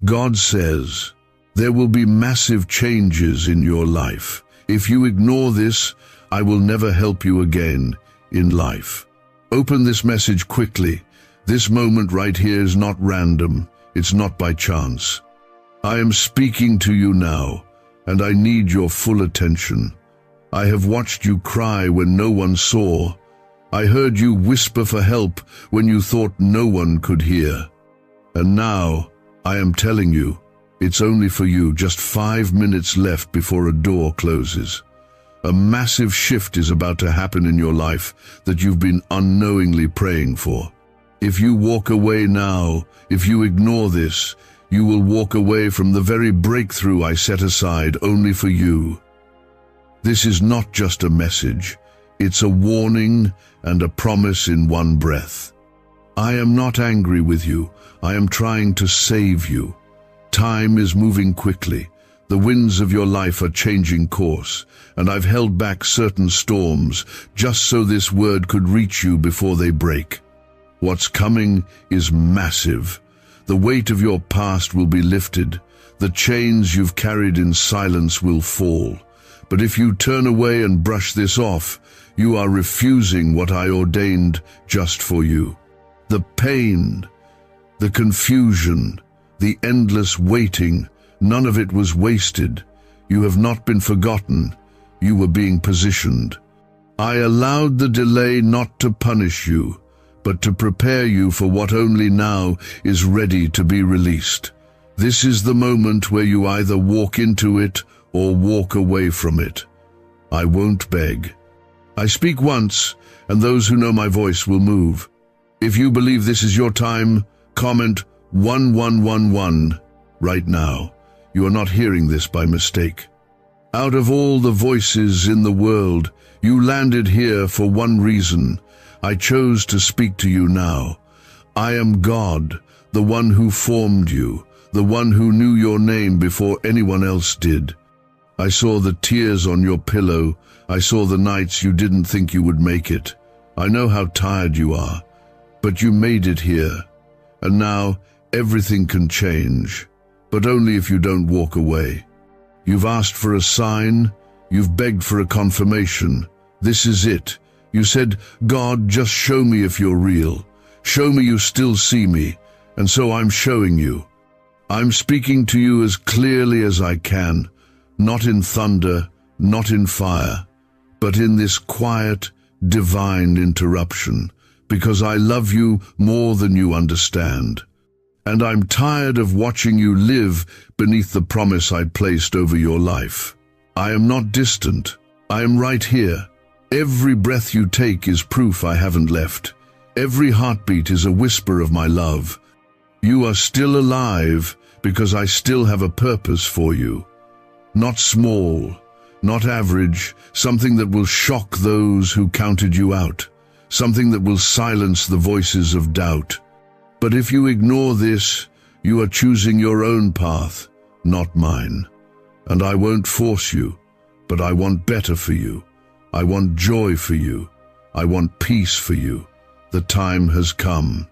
God says, there will be massive changes in your life. If you ignore this, I will never help you again in life. Open this message quickly. This moment right here is not random. It's not by chance. I am speaking to you now, and I need your full attention. I have watched you cry when no one saw. I heard you whisper for help when you thought no one could hear. And now, I am telling you, it's only for you just 5 minutes left before a door closes. A massive shift is about to happen in your life that you've been unknowingly praying for. If you walk away now, if you ignore this, you will walk away from the very breakthrough I set aside only for you. This is not just a message, it's a warning and a promise in one breath. I am not angry with you, I am trying to save you. Time is moving quickly. The winds of your life are changing course, and I've held back certain storms just so this word could reach you before they break. What's coming is massive. The weight of your past will be lifted. The chains you've carried in silence will fall. But if you turn away and brush this off, you are refusing what I ordained just for you. The pain, the confusion, the endless waiting, none of it was wasted. You have not been forgotten. You were being positioned. I allowed the delay not to punish you, but to prepare you for what only now is ready to be released. This is the moment where you either walk into it or walk away from it. I won't beg. I speak once, and those who know my voice will move. If you believe this is your time, comment 1111 right now. You are not hearing this by mistake. Out of all the voices in the world, you landed here for one reason. I chose to speak to you now. I am God, the one who formed you, the one who knew your name before anyone else did. I saw the tears on your pillow. I saw the nights you didn't think you would make it. I know how tired you are, but you made it here. And now, everything can change, but only if you don't walk away. You've asked for a sign, you've begged for a confirmation. This is it. You said, God, just show me if you're real. Show me you still see me, and so I'm showing you. I'm speaking to you as clearly as I can, not in thunder, not in fire, but in this quiet, divine interruption, because I love you more than you understand. And I'm tired of watching you live beneath the promise I placed over your life. I am not distant. I am right here. Every breath you take is proof I haven't left. Every heartbeat is a whisper of my love. You are still alive because I still have a purpose for you. Not small, not average, something that will shock those who counted you out. Something that will silence the voices of doubt. But if you ignore this, you are choosing your own path, not mine. And I won't force you, but I want better for you. I want joy for you. I want peace for you. The time has come.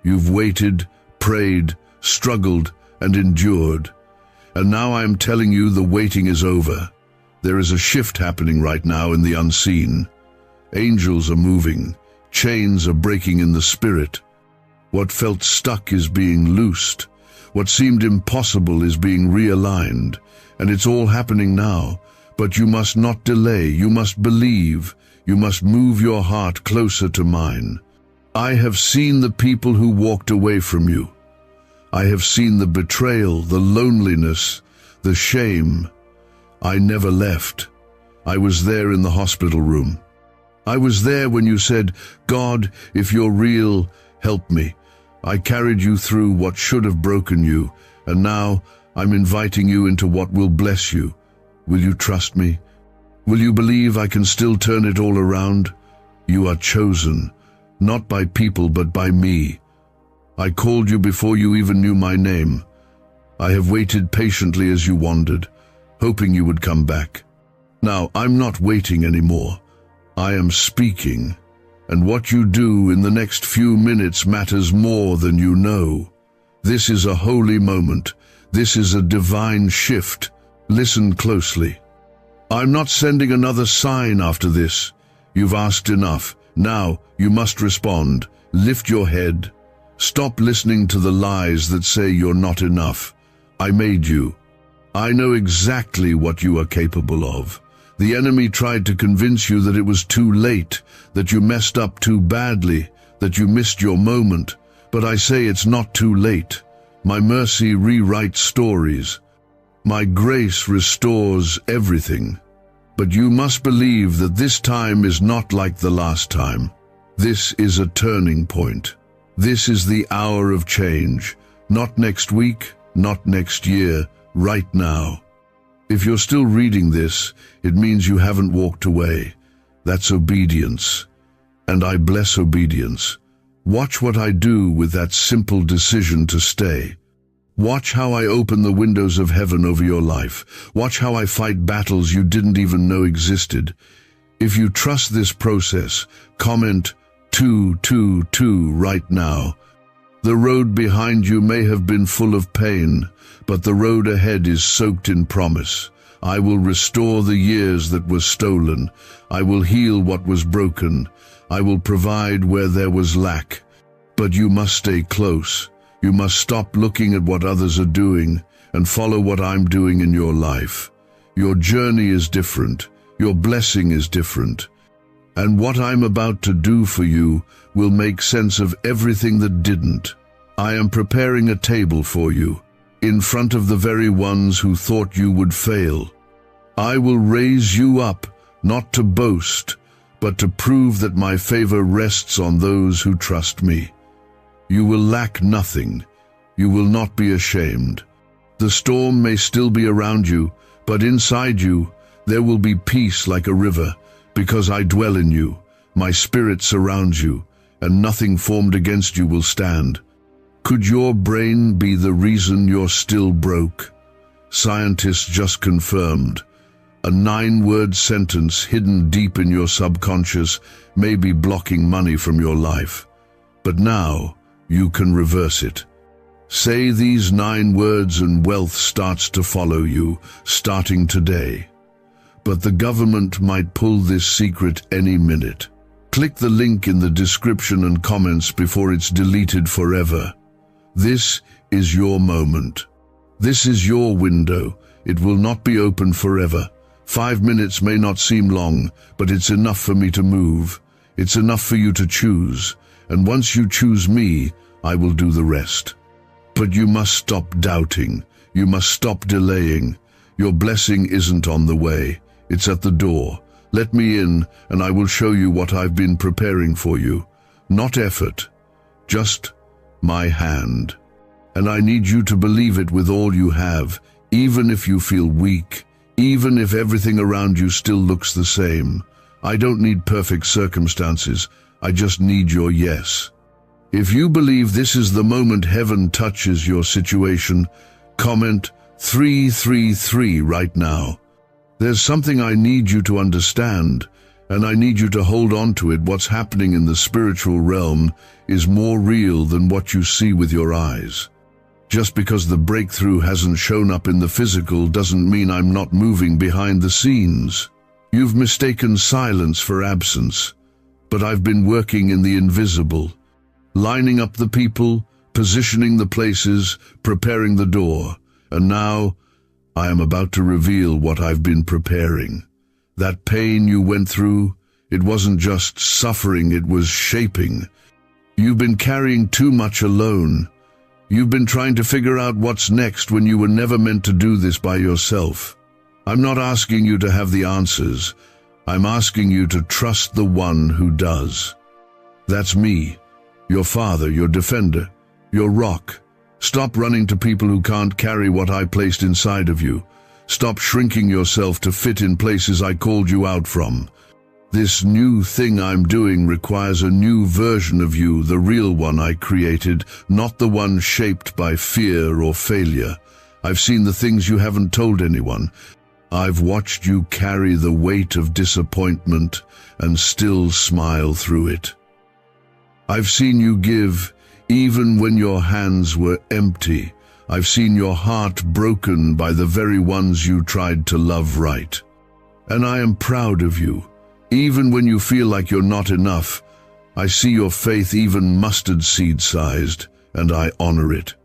You've waited, prayed, struggled, and endured. And now I am telling you the waiting is over. There is a shift happening right now in the unseen. Angels are moving. Chains are breaking in the spirit. What felt stuck is being loosed. What seemed impossible is being realigned. And it's all happening now. But you must not delay. You must believe. You must move your heart closer to mine. I have seen the people who walked away from you. I have seen the betrayal, the loneliness, the shame. I never left. I was there in the hospital room. I was there when you said, God, if you're real, help me. I carried you through what should have broken you, and now I'm inviting you into what will bless you. Will you trust me? Will you believe I can still turn it all around? You are chosen, not by people but by me. I called you before you even knew my name. I have waited patiently as you wandered, hoping you would come back. Now, I'm not waiting anymore. I am speaking, and what you do in the next few minutes matters more than you know. This is a holy moment, This is a divine shift. Listen closely. I'm not sending another sign after this. You've asked enough. Now you must respond. Lift your head. Stop listening to the lies that say you're not enough. I made you. I know exactly what you are capable of. The enemy tried to convince you that it was too late, that you messed up too badly, that you missed your moment. But I say it's not too late. My mercy rewrites stories. My grace restores everything. But you must believe that this time is not like the last time. This is a turning point. This is the hour of change. Not next week, not next year, right now. If you're still reading this, it means you haven't walked away. That's obedience. And I bless obedience. Watch what I do with that simple decision to stay. Watch how I open the windows of heaven over your life. Watch how I fight battles you didn't even know existed. If you trust this process, comment 222 right now. The road behind you may have been full of pain, but the road ahead is soaked in promise. I will restore the years that were stolen. I will heal what was broken. I will provide where there was lack. But you must stay close. You must stop looking at what others are doing and follow what I'm doing in your life. Your journey is different. Your blessing is different. And what I'm about to do for you will make sense of everything that didn't. I am preparing a table for you, in front of the very ones who thought you would fail. I will raise you up, not to boast, but to prove that my favor rests on those who trust me. You will lack nothing. You will not be ashamed. The storm may still be around you, but inside you there will be peace like a river, because I dwell in you. My spirit surrounds you, and nothing formed against you will stand. Could your brain be the reason you're still broke? Scientists just confirmed. A 9-word sentence hidden deep in your subconscious may be blocking money from your life. But now, you can reverse it. Say these 9 words and wealth starts to follow you, starting today. But the government might pull this secret any minute. Click the link in the description and comments before it's deleted forever. This is your moment. This is your window. It will not be open forever. 5 minutes may not seem long, but it's enough for me to move. It's enough for you to choose. And once you choose me, I will do the rest. But you must stop doubting. You must stop delaying. Your blessing isn't on the way. It's at the door. Let me in, and I will show you what I've been preparing for you. Not effort, just my hand. And I need you to believe it with all you have, even if you feel weak, even if everything around you still looks the same. I don't need perfect circumstances. I just need your yes. If you believe this is the moment heaven touches your situation, comment 333 right now. There's something I need you to understand, and I need you to hold on to it. What's happening in the spiritual realm is more real than what you see with your eyes. Just because the breakthrough hasn't shown up in the physical doesn't mean I'm not moving behind the scenes. You've mistaken silence for absence, but I've been working in the invisible, lining up the people, positioning the places, preparing the door, and now I am about to reveal what I've been preparing. That pain you went through, it wasn't just suffering, it was shaping. You've been carrying too much alone. You've been trying to figure out what's next when you were never meant to do this by yourself. I'm not asking you to have the answers. I'm asking you to trust the one who does. That's me, your father, your defender, your rock. Stop running to people who can't carry what I placed inside of you. Stop shrinking yourself to fit in places I called you out from. This new thing I'm doing requires a new version of you, the real one I created, not the one shaped by fear or failure. I've seen the things you haven't told anyone. I've watched you carry the weight of disappointment and still smile through it. I've seen you give even when your hands were empty. I've seen your heart broken by the very ones you tried to love right. And I am proud of you. Even when you feel like you're not enough, I see your faith even mustard seed sized, and I honor it.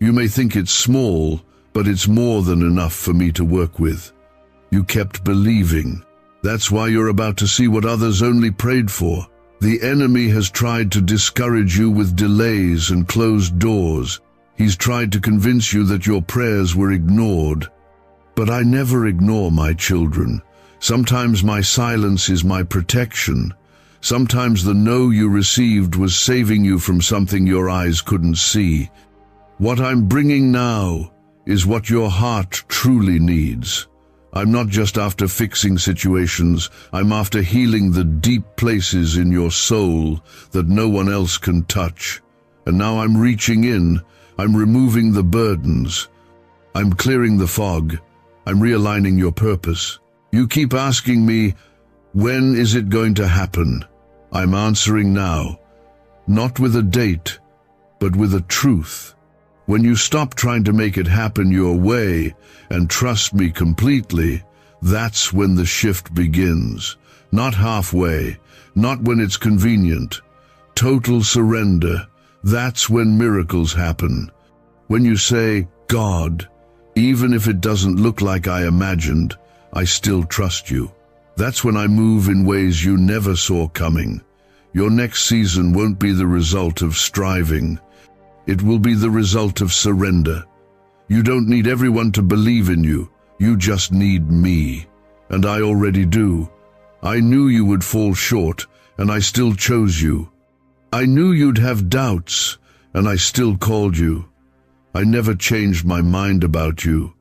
You may think it's small, but it's more than enough for me to work with. You kept believing. That's why you're about to see what others only prayed for. The enemy has tried to discourage you with delays and closed doors. He's tried to convince you that your prayers were ignored. But I never ignore my children. Sometimes my silence is my protection. Sometimes the no you received was saving you from something your eyes couldn't see. What I'm bringing now is what your heart truly needs. I'm not just after fixing situations, I'm after healing the deep places in your soul that no one else can touch. And now I'm reaching in, I'm removing the burdens. I'm clearing the fog, I'm realigning your purpose. You keep asking me, when is it going to happen? I'm answering now, not with a date, but with a truth. When you stop trying to make it happen your way and trust me completely, that's when the shift begins. Not halfway, not when it's convenient. Total surrender, that's when miracles happen. When you say, God, even if it doesn't look like I imagined, I still trust you. That's when I move in ways you never saw coming. Your next season won't be the result of striving. It will be the result of surrender. You don't need everyone to believe in you. You just need me. And I already do. I knew you would fall short, and I still chose you. I knew you'd have doubts, and I still called you. I never changed my mind about you.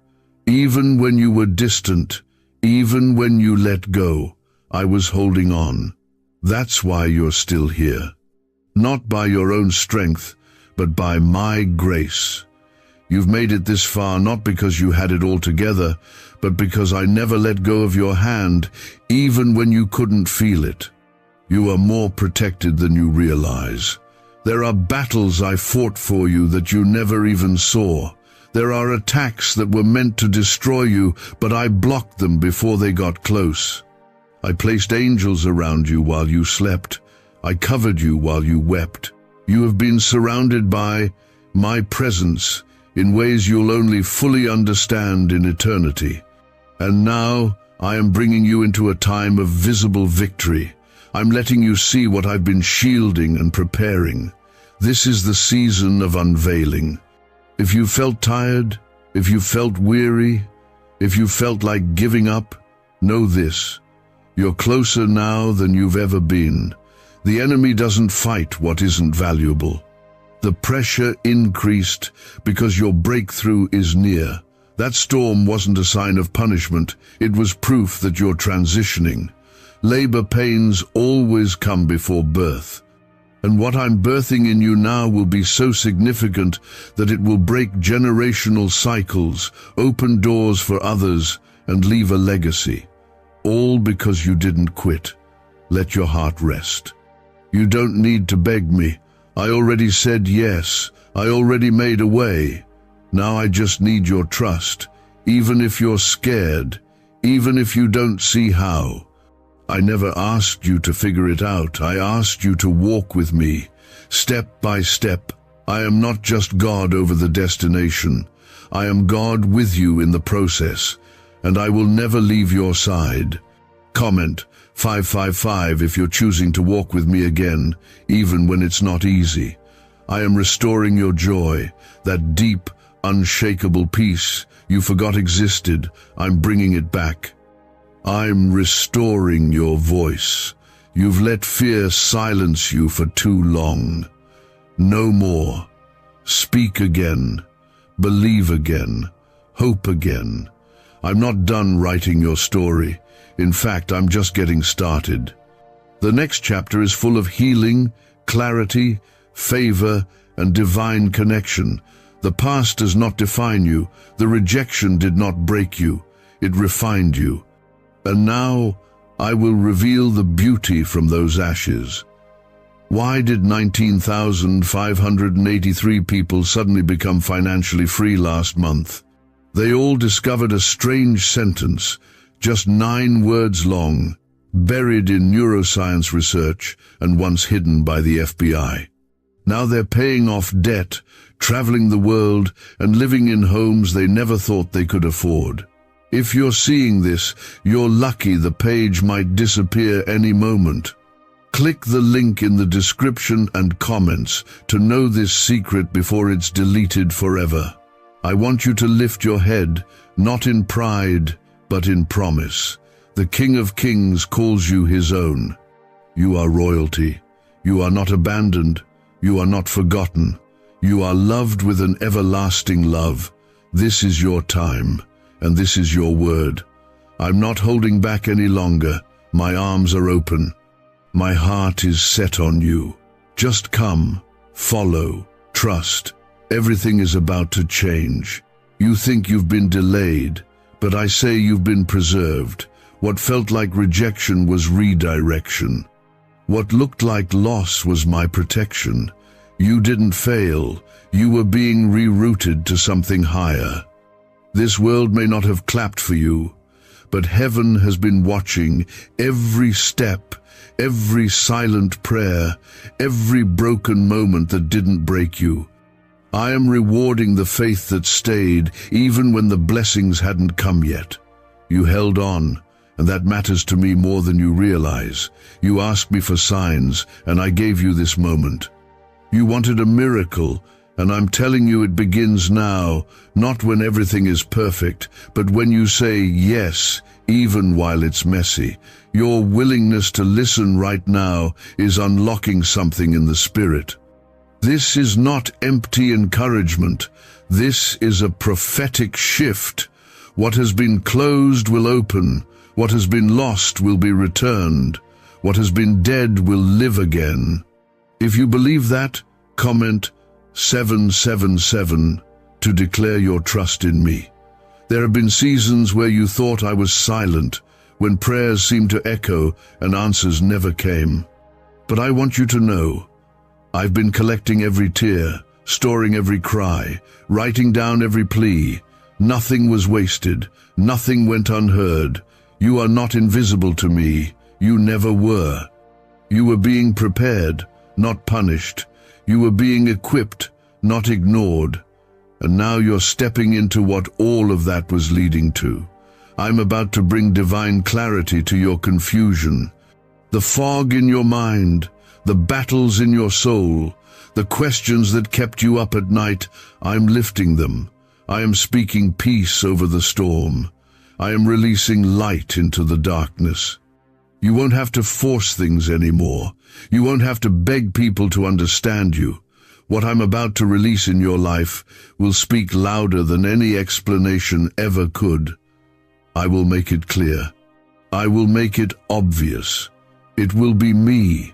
Even when you were distant, even when you let go, I was holding on. That's why you're still here. Not by your own strength, but by my grace. You've made it this far not because you had it all together, but because I never let go of your hand, even when you couldn't feel it. You are more protected than you realize. There are battles I fought for you that you never even saw. There are attacks that were meant to destroy you, but I blocked them before they got close. I placed angels around you while you slept. I covered you while you wept. You have been surrounded by my presence in ways you'll only fully understand in eternity. And now I am bringing you into a time of visible victory. I'm letting you see what I've been shielding and preparing. This is the season of unveiling. If you felt tired, if you felt weary, if you felt like giving up, know this: you're closer now than you've ever been. The enemy doesn't fight what isn't valuable. The pressure increased because your breakthrough is near. That storm wasn't a sign of punishment, it was proof that you're transitioning. Labor pains always come before birth. And what I'm birthing in you now will be so significant that it will break generational cycles, open doors for others, and leave a legacy. All because you didn't quit. Let your heart rest. You don't need to beg me. I already said yes. I already made a way. Now I just need your trust, even if you're scared, even if you don't see how. I never asked you to figure it out. I asked you to walk with me, step by step. I am not just God over the destination. I am God with you in the process, and I will never leave your side. Comment 555 if you're choosing to walk with me again, even when it's not easy. I am restoring your joy, that deep, unshakable peace you forgot existed. I'm bringing it back. I'm restoring your voice. You've let fear silence you for too long. No more. Speak again. Believe again. Hope again. I'm not done writing your story. In fact, I'm just getting started. The next chapter is full of healing, clarity, favor, and divine connection. The past does not define you. The rejection did not break you. It refined you. And now I will reveal the beauty from those ashes. Why did 19,583 people suddenly become financially free last month? They all discovered a strange sentence, just 9 words long, buried in neuroscience research and once hidden by the FBI. Now they're paying off debt, traveling the world, and living in homes they never thought they could afford. If you're seeing this, you're lucky. The page might disappear any moment. Click the link in the description and comments to know this secret before it's deleted forever. I want you to lift your head, not in pride, but in promise. The King of Kings calls you his own. You are royalty. You are not abandoned. You are not forgotten. You are loved with an everlasting love. This is your time, and this is your word. I'm not holding back any longer. My arms are open. My heart is set on you. Just come, follow, trust. Everything is about to change. You think you've been delayed, but I say you've been preserved. What felt like rejection was redirection. What looked like loss was my protection. You didn't fail. You were being rerouted to something higher. This world may not have clapped for you, but heaven has been watching every step, every silent prayer, every broken moment that didn't break you. I am rewarding the faith that stayed, even when the blessings hadn't come yet. You held on, and that matters to me more than you realize. You asked me for signs, and I gave you this moment. You wanted a miracle, and I'm telling you it begins now, not when everything is perfect, but when you say yes, even while it's messy. Your willingness to listen right now is unlocking something in the spirit. This is not empty encouragement. This is a prophetic shift. What has been closed will open. What has been lost will be returned. What has been dead will live again. If you believe that, comment 777 to declare your trust in me. There have been seasons where you thought I was silent, when prayers seemed to echo and answers never came. But I want you to know, I've been collecting every tear, storing every cry, writing down every plea. Nothing was wasted. Nothing went unheard. You are not invisible to me. You never were. You were being prepared, not punished. You were being equipped, not ignored. And now you're stepping into what all of that was leading to. I'm about to bring divine clarity to your confusion. The fog in your mind, the battles in your soul, the questions that kept you up at night, I'm lifting them. I am speaking peace over the storm. I am releasing light into the darkness. You won't have to force things anymore. You won't have to beg people to understand you. What I'm about to release in your life will speak louder than any explanation ever could. I will make it clear. I will make it obvious. It will be me.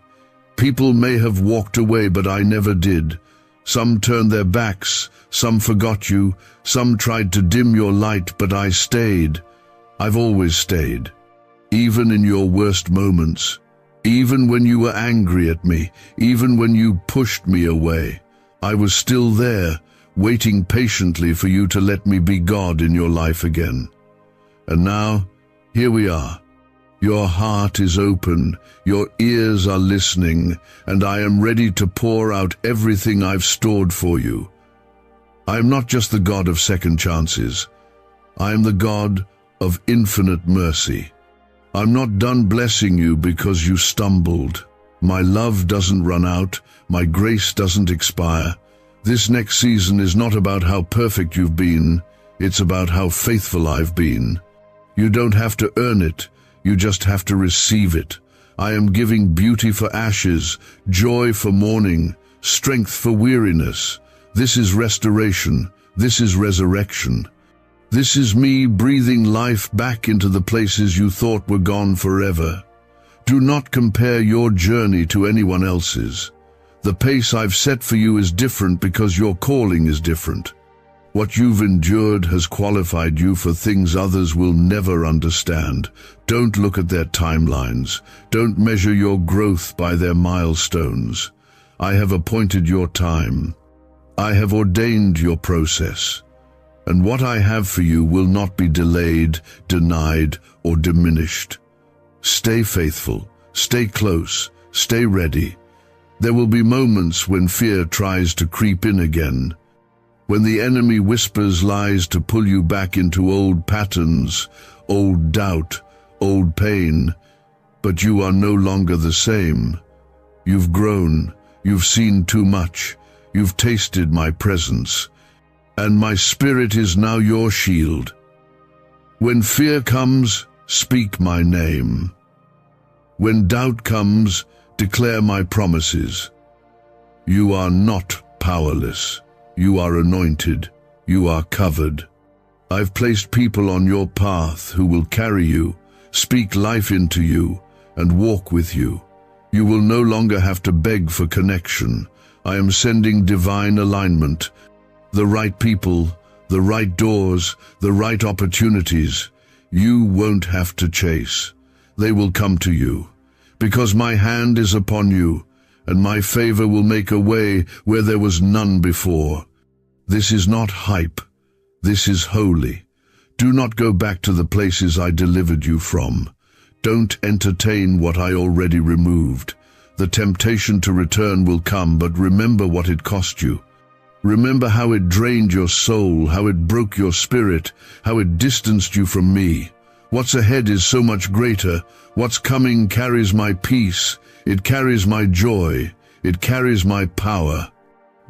People may have walked away, but I never did. Some turned their backs, some forgot you, some tried to dim your light, but I stayed. I've always stayed. Even in your worst moments, even when you were angry at me, even when you pushed me away, I was still there, waiting patiently for you to let me be God in your life again. And now, here we are. Your heart is open, your ears are listening, and I am ready to pour out everything I've stored for you. I am not just the God of second chances. I am the God of infinite mercy. I'm not done blessing you because you stumbled. My love doesn't run out. My grace doesn't expire. This next season is not about how perfect you've been. It's about how faithful I've been. You don't have to earn it. You just have to receive it. I am giving beauty for ashes, joy for mourning, strength for weariness. This is restoration. This is resurrection. This is me breathing life back into the places you thought were gone forever. Do not compare your journey to anyone else's. The pace I've set for you is different because your calling is different. What you've endured has qualified you for things others will never understand. Don't look at their timelines. Don't measure your growth by their milestones. I have appointed your time. I have ordained your process. And what I have for you will not be delayed, denied, or diminished. Stay faithful, stay close, stay ready. There will be moments when fear tries to creep in again, when the enemy whispers lies to pull you back into old patterns, old doubt, old pain. But you are no longer the same. You've grown, you've seen too much, you've tasted my presence, and my spirit is now your shield. When fear comes, speak my name. When doubt comes, declare my promises. You are not powerless. You are anointed. You are covered. I've placed people on your path who will carry you, speak life into you, and walk with you. You will no longer have to beg for connection. I am sending divine alignment. The right people, the right doors, the right opportunities. You won't have to chase. They will come to you. Because my hand is upon you, and my favor will make a way where there was none before. This is not hype. This is holy. Do not go back to the places I delivered you from. Don't entertain what I already removed. The temptation to return will come, but remember what it cost you. Remember how it drained your soul, how it broke your spirit, how it distanced you from me. What's ahead is so much greater. What's coming carries my peace. It carries my joy. It carries my power.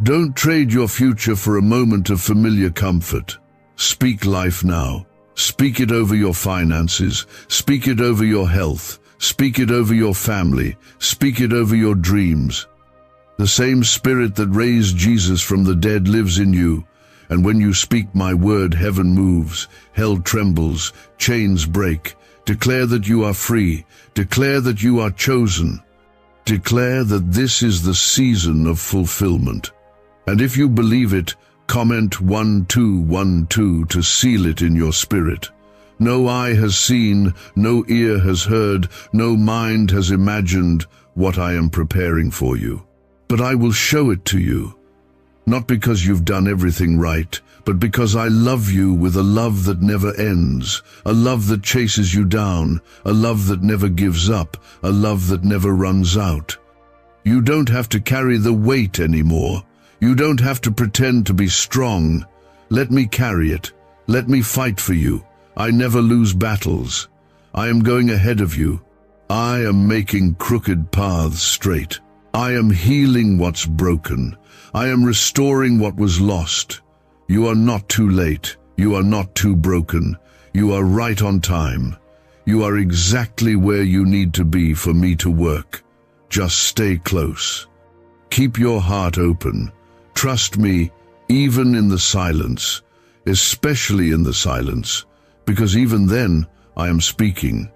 Don't trade your future for a moment of familiar comfort. Speak life now. Speak it over your finances. Speak it over your health. Speak it over your family. Speak it over your dreams. The same Spirit that raised Jesus from the dead lives in you, and when you speak my word, heaven moves, hell trembles, chains break. Declare that you are free. Declare that you are chosen. Declare that this is the season of fulfillment. And if you believe it, comment 1212 to seal it in your spirit. No eye has seen, no ear has heard, no mind has imagined what I am preparing for you. But I will show it to you, not because you've done everything right, but because I love you with a love that never ends, a love that chases you down, a love that never gives up, a love that never runs out. You don't have to carry the weight anymore. You don't have to pretend to be strong. Let me carry it. Let me fight for you. I never lose battles. I am going ahead of you. I am making crooked paths straight. I am healing what's broken. I am restoring what was lost. You are not too late. You are not too broken. You are right on time. You are exactly where you need to be for me to work. Just stay close. Keep your heart open. Trust me, even in the silence, especially in the silence, because even then I am speaking.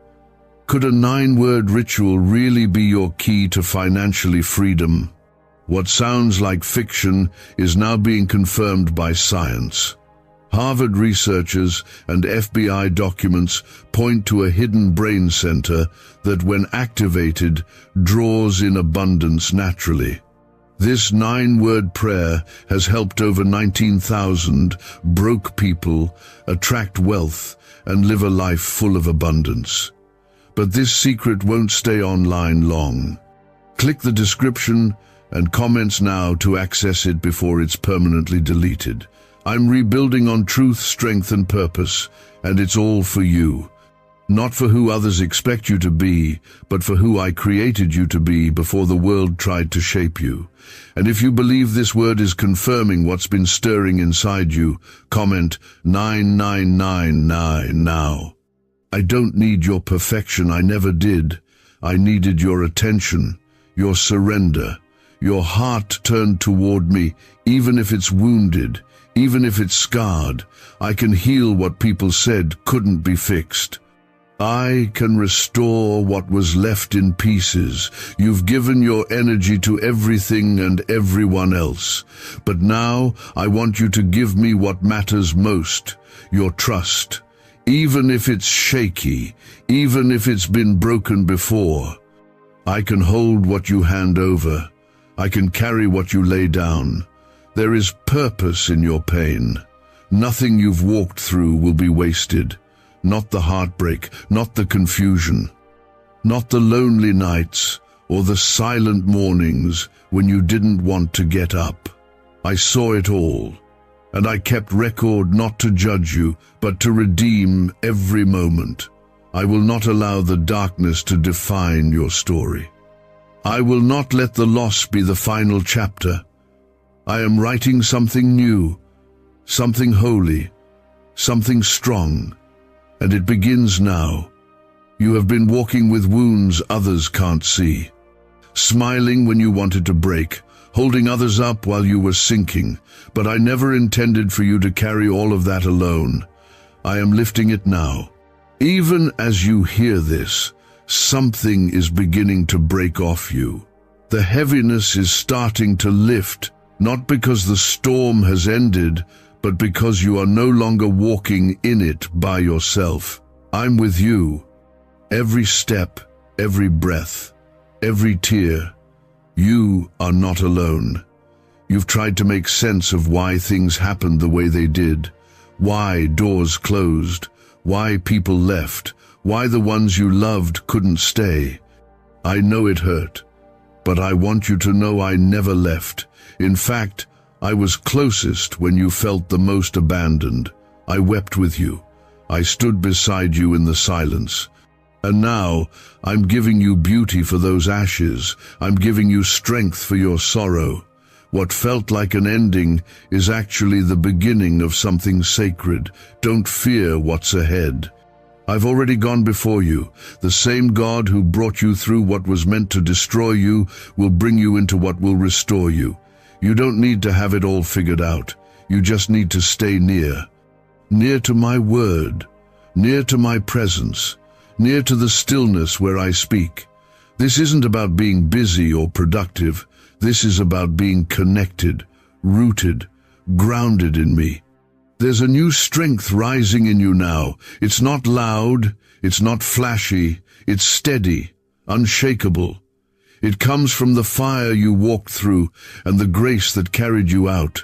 Could a 9-word ritual really be your key to financially freedom? What sounds like fiction is now being confirmed by science. Harvard researchers and FBI documents point to a hidden brain center that, when activated, draws in abundance naturally. This 9-word prayer has helped over 19,000 broke people attract wealth and live a life full of abundance. But this secret won't stay online long. Click the description and comments now to access it before it's permanently deleted. I'm rebuilding on truth, strength, and purpose, and it's all for you. Not for who others expect you to be, but for who I created you to be before the world tried to shape you. And if you believe this word is confirming what's been stirring inside you, comment 9999 now. I don't need your perfection, I never did. I needed your attention, your surrender, your heart turned toward me, even if it's wounded, even if it's scarred. I can heal what people said couldn't be fixed. I can restore what was left in pieces. You've given your energy to everything and everyone else. But now I want you to give me what matters most, your trust. Even if it's shaky, even if it's been broken before. I can hold what you hand over. I can carry what you lay down. There is purpose in your pain. Nothing you've walked through will be wasted. Not the heartbreak, not the confusion, not the lonely nights or the silent mornings when you didn't want to get up. I saw it all, and I kept record not to judge you, but to redeem every moment. I will not allow the darkness to define your story. I will not let the loss be the final chapter. I am writing something new, something holy, something strong. And it begins now. You have been walking with wounds others can't see, smiling when you wanted to break, holding others up while you were sinking. But I never intended for you to carry all of that alone. I am lifting it now. Even as you hear this, something is beginning to break off you. The heaviness is starting to lift, not because the storm has ended, but because you are no longer walking in it by yourself. I'm with you. Every step, every breath, every tear. You are not alone. You've tried to make sense of why things happened the way they did, why doors closed, why people left, why the ones you loved couldn't stay. I know it hurt, but I want you to know I never left. In fact, I was closest when you felt the most abandoned. I wept with you. I stood beside you in the silence. And now, I'm giving you beauty for those ashes. I'm giving you strength for your sorrow. What felt like an ending is actually the beginning of something sacred. Don't fear what's ahead. I've already gone before you. The same God who brought you through what was meant to destroy you will bring you into what will restore you. You don't need to have it all figured out. You just need to stay near. Near to my word, near to my presence, near to the stillness where I speak. This isn't about being busy or productive. This is about being connected, rooted, grounded in me. There's a new strength rising in you now. It's not loud, it's not flashy, it's steady, unshakable. It comes from the fire you walked through and the grace that carried you out.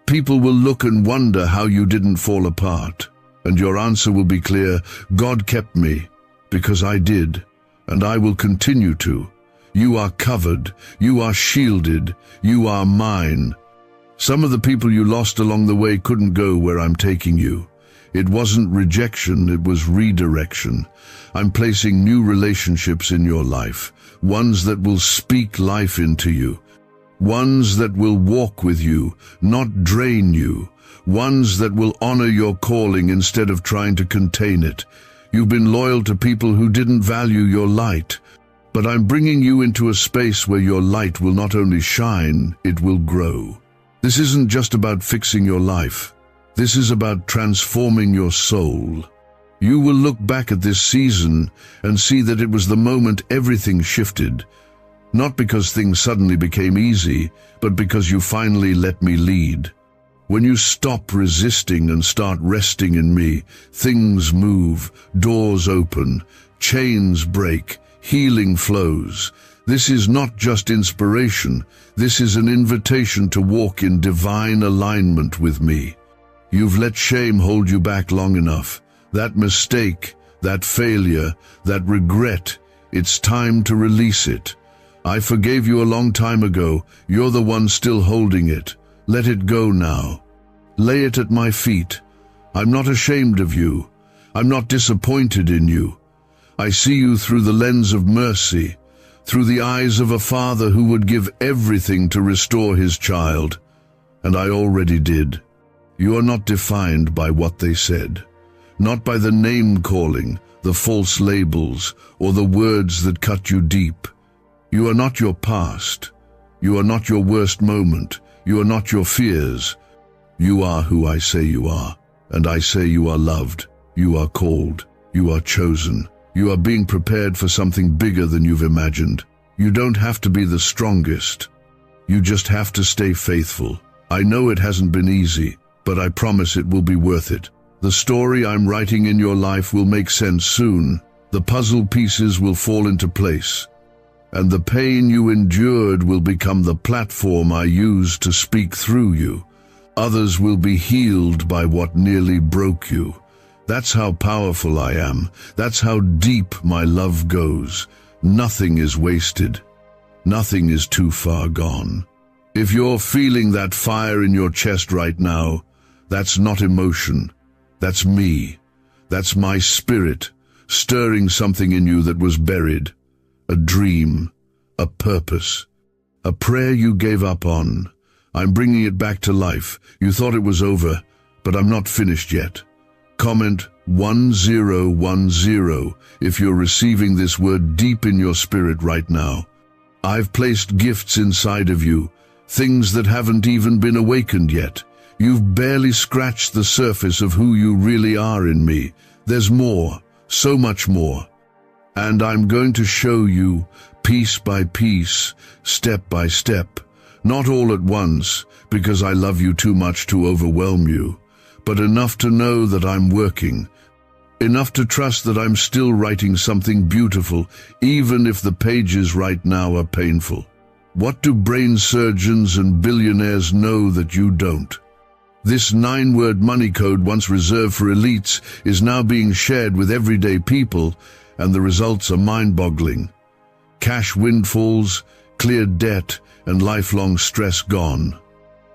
People will look and wonder how you didn't fall apart. And your answer will be clear: God kept me, because I did, and I will continue to. You are covered, you are shielded, you are mine. Some of the people you lost along the way couldn't go where I'm taking you. It wasn't rejection, it was redirection. I'm placing new relationships in your life, ones that will speak life into you, ones that will walk with you, not drain you, ones that will honor your calling instead of trying to contain it. You've been loyal to people who didn't value your light, but I'm bringing you into a space where your light will not only shine, it will grow. This isn't just about fixing your life. This is about transforming your soul. You will look back at this season and see that it was the moment everything shifted. Not because things suddenly became easy, but because you finally let me lead. When you stop resisting and start resting in me, things move, doors open, chains break, healing flows. This is not just inspiration. This is an invitation to walk in divine alignment with me. You've let shame hold you back long enough. That mistake, that failure, that regret, it's time to release it. I forgave you a long time ago. You're the one still holding it. Let it go now. Lay it at my feet. I'm not ashamed of you. I'm not disappointed in you. I see you through the lens of mercy, through the eyes of a father who would give everything to restore his child. And I already did. You are not defined by what they said, not by the name-calling, the false labels, or the words that cut you deep. You are not your past. You are not your worst moment. You are not your fears. You are who I say you are, and I say you are loved, you are called, You are chosen. You are being prepared for something bigger than you've imagined. You don't have to be the strongest. You just have to stay faithful. I know it hasn't been easy, but I promise it will be worth it. The story I'm writing in your life will make sense soon. The puzzle pieces will fall into place. And the pain you endured will become the platform I use to speak through you. Others will be healed by what nearly broke you. That's how powerful I am. That's how deep my love goes. Nothing is wasted. Nothing is too far gone. If you're feeling that fire in your chest right now, that's not emotion. That's me. That's my spirit, stirring something in you that was buried. A dream, a purpose, a prayer you gave up on. I'm bringing it back to life. You thought it was over, but I'm not finished yet. Comment 1010 if you're receiving this word deep in your spirit right now. I've placed gifts inside of you, things that haven't even been awakened yet. You've barely scratched the surface of who you really are in me. There's more, so much more. And I'm going to show you, piece by piece, step by step, not all at once, because I love you too much to overwhelm you, but enough to know that I'm working, enough to trust that I'm still writing something beautiful, even if the pages right now are painful. What do brain surgeons and billionaires know that you don't? This 9-word money code, once reserved for elites, is now being shared with everyday people, and the results are mind-boggling. Cash windfalls, cleared debt, and lifelong stress gone.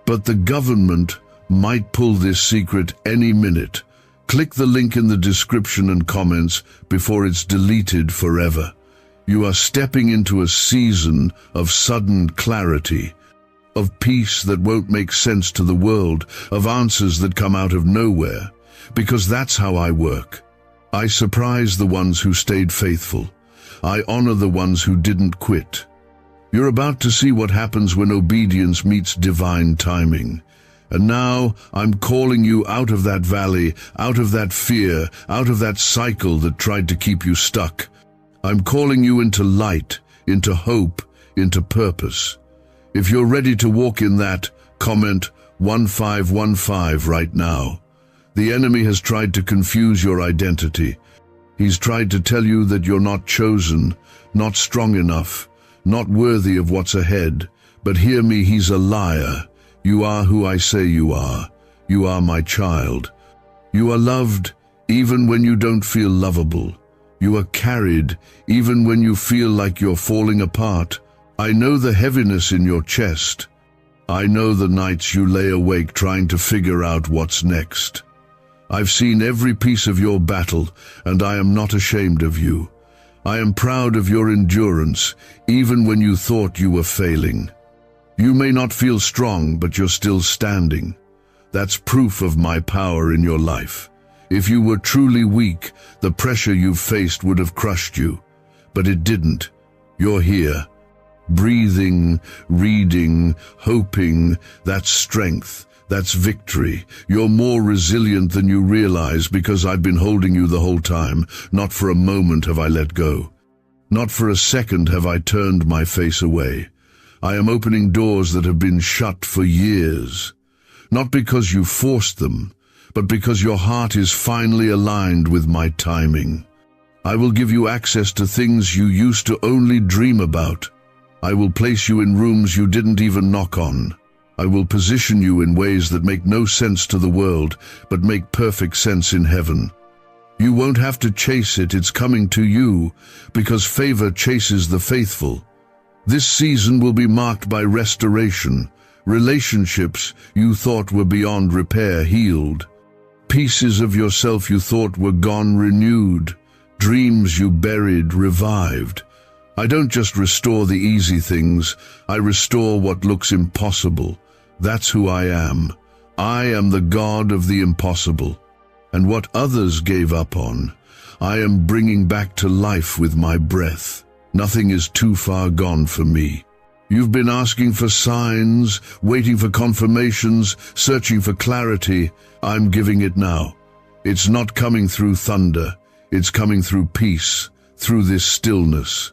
But the government might pull this secret any minute. Click the link in the description and comments before it's deleted forever. You are stepping into a season of sudden clarity, of peace that won't make sense to the world, of answers that come out of nowhere, because that's how I work. I surprise the ones who stayed faithful. I honor the ones who didn't quit. You're about to see what happens when obedience meets divine timing. And now I'm calling you out of that valley, out of that fear, out of that cycle that tried to keep you stuck. I'm calling you into light, into hope, into purpose. If you're ready to walk in that, comment 1515 right now. The enemy has tried to confuse your identity. He's tried to tell you that you're not chosen, not strong enough, not worthy of what's ahead. But hear me, he's a liar. You are who I say you are. You are my child. You are loved even when you don't feel lovable. You are carried even when you feel like you're falling apart. I know the heaviness in your chest. I know the nights you lay awake trying to figure out what's next. I've seen every piece of your battle, and I am not ashamed of you. I am proud of your endurance, even when you thought you were failing. You may not feel strong, but you're still standing. That's proof of my power in your life. If you were truly weak, the pressure you've faced would have crushed you. But it didn't. You're here. Breathing, reading, hoping. That's strength. That's victory. You're more resilient than you realize because I've been holding you the whole time. Not for a moment have I let go. Not for a second have I turned my face away. I am opening doors that have been shut for years. Not because you forced them, but because your heart is finally aligned with my timing. I will give you access to things you used to only dream about. I will place you in rooms you didn't even knock on. I will position you in ways that make no sense to the world, but make perfect sense in heaven. You won't have to chase it, it's coming to you, because favor chases the faithful. This season will be marked by restoration, relationships you thought were beyond repair healed, pieces of yourself you thought were gone renewed, dreams you buried revived. I don't just restore the easy things, I restore what looks impossible. That's who I am. I am the God of the impossible. And what others gave up on, I am bringing back to life with my breath. Nothing is too far gone for me. You've been asking for signs, waiting for confirmations, searching for clarity. I'm giving it now. It's not coming through thunder. It's coming through peace, through this stillness,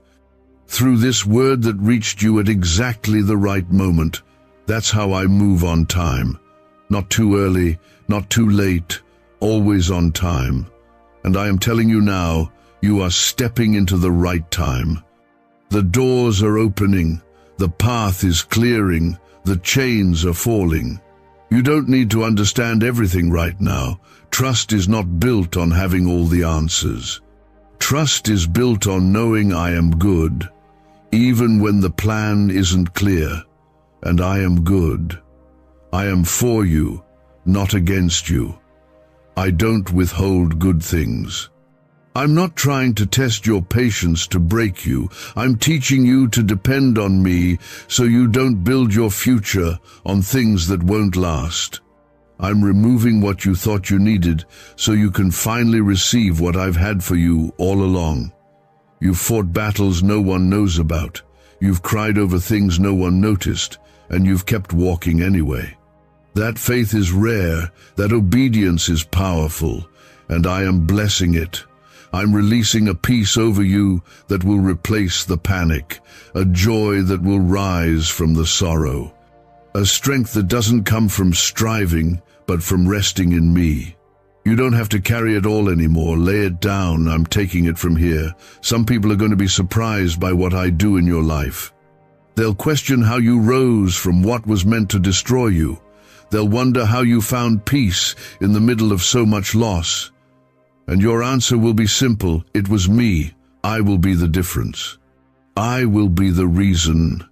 through this word that reached you at exactly the right moment. That's how I move on time. Not too early, not too late, always on time. And I am telling you now, you are stepping into the right time. The doors are opening, the path is clearing, the chains are falling. You don't need to understand everything right now. Trust is not built on having all the answers. Trust is built on knowing I am good, even when the plan isn't clear. And I am good. I am for you, not against you. I don't withhold good things. I'm not trying to test your patience to break you. I'm teaching you to depend on me so you don't build your future on things that won't last. I'm removing what you thought you needed so you can finally receive what I've had for you all along. You've fought battles no one knows about. You've cried over things no one noticed, and you've kept walking anyway. That faith is rare, that obedience is powerful, and I am blessing it. I'm releasing a peace over you that will replace the panic, a joy that will rise from the sorrow, a strength that doesn't come from striving, but from resting in me. You don't have to carry it all anymore. Lay it down. I'm taking it from here. Some people are going to be surprised by what I do in your life. They'll question how you rose from what was meant to destroy you. They'll wonder how you found peace in the middle of so much loss. And your answer will be simple. It was me. I will be the difference. I will be the reason.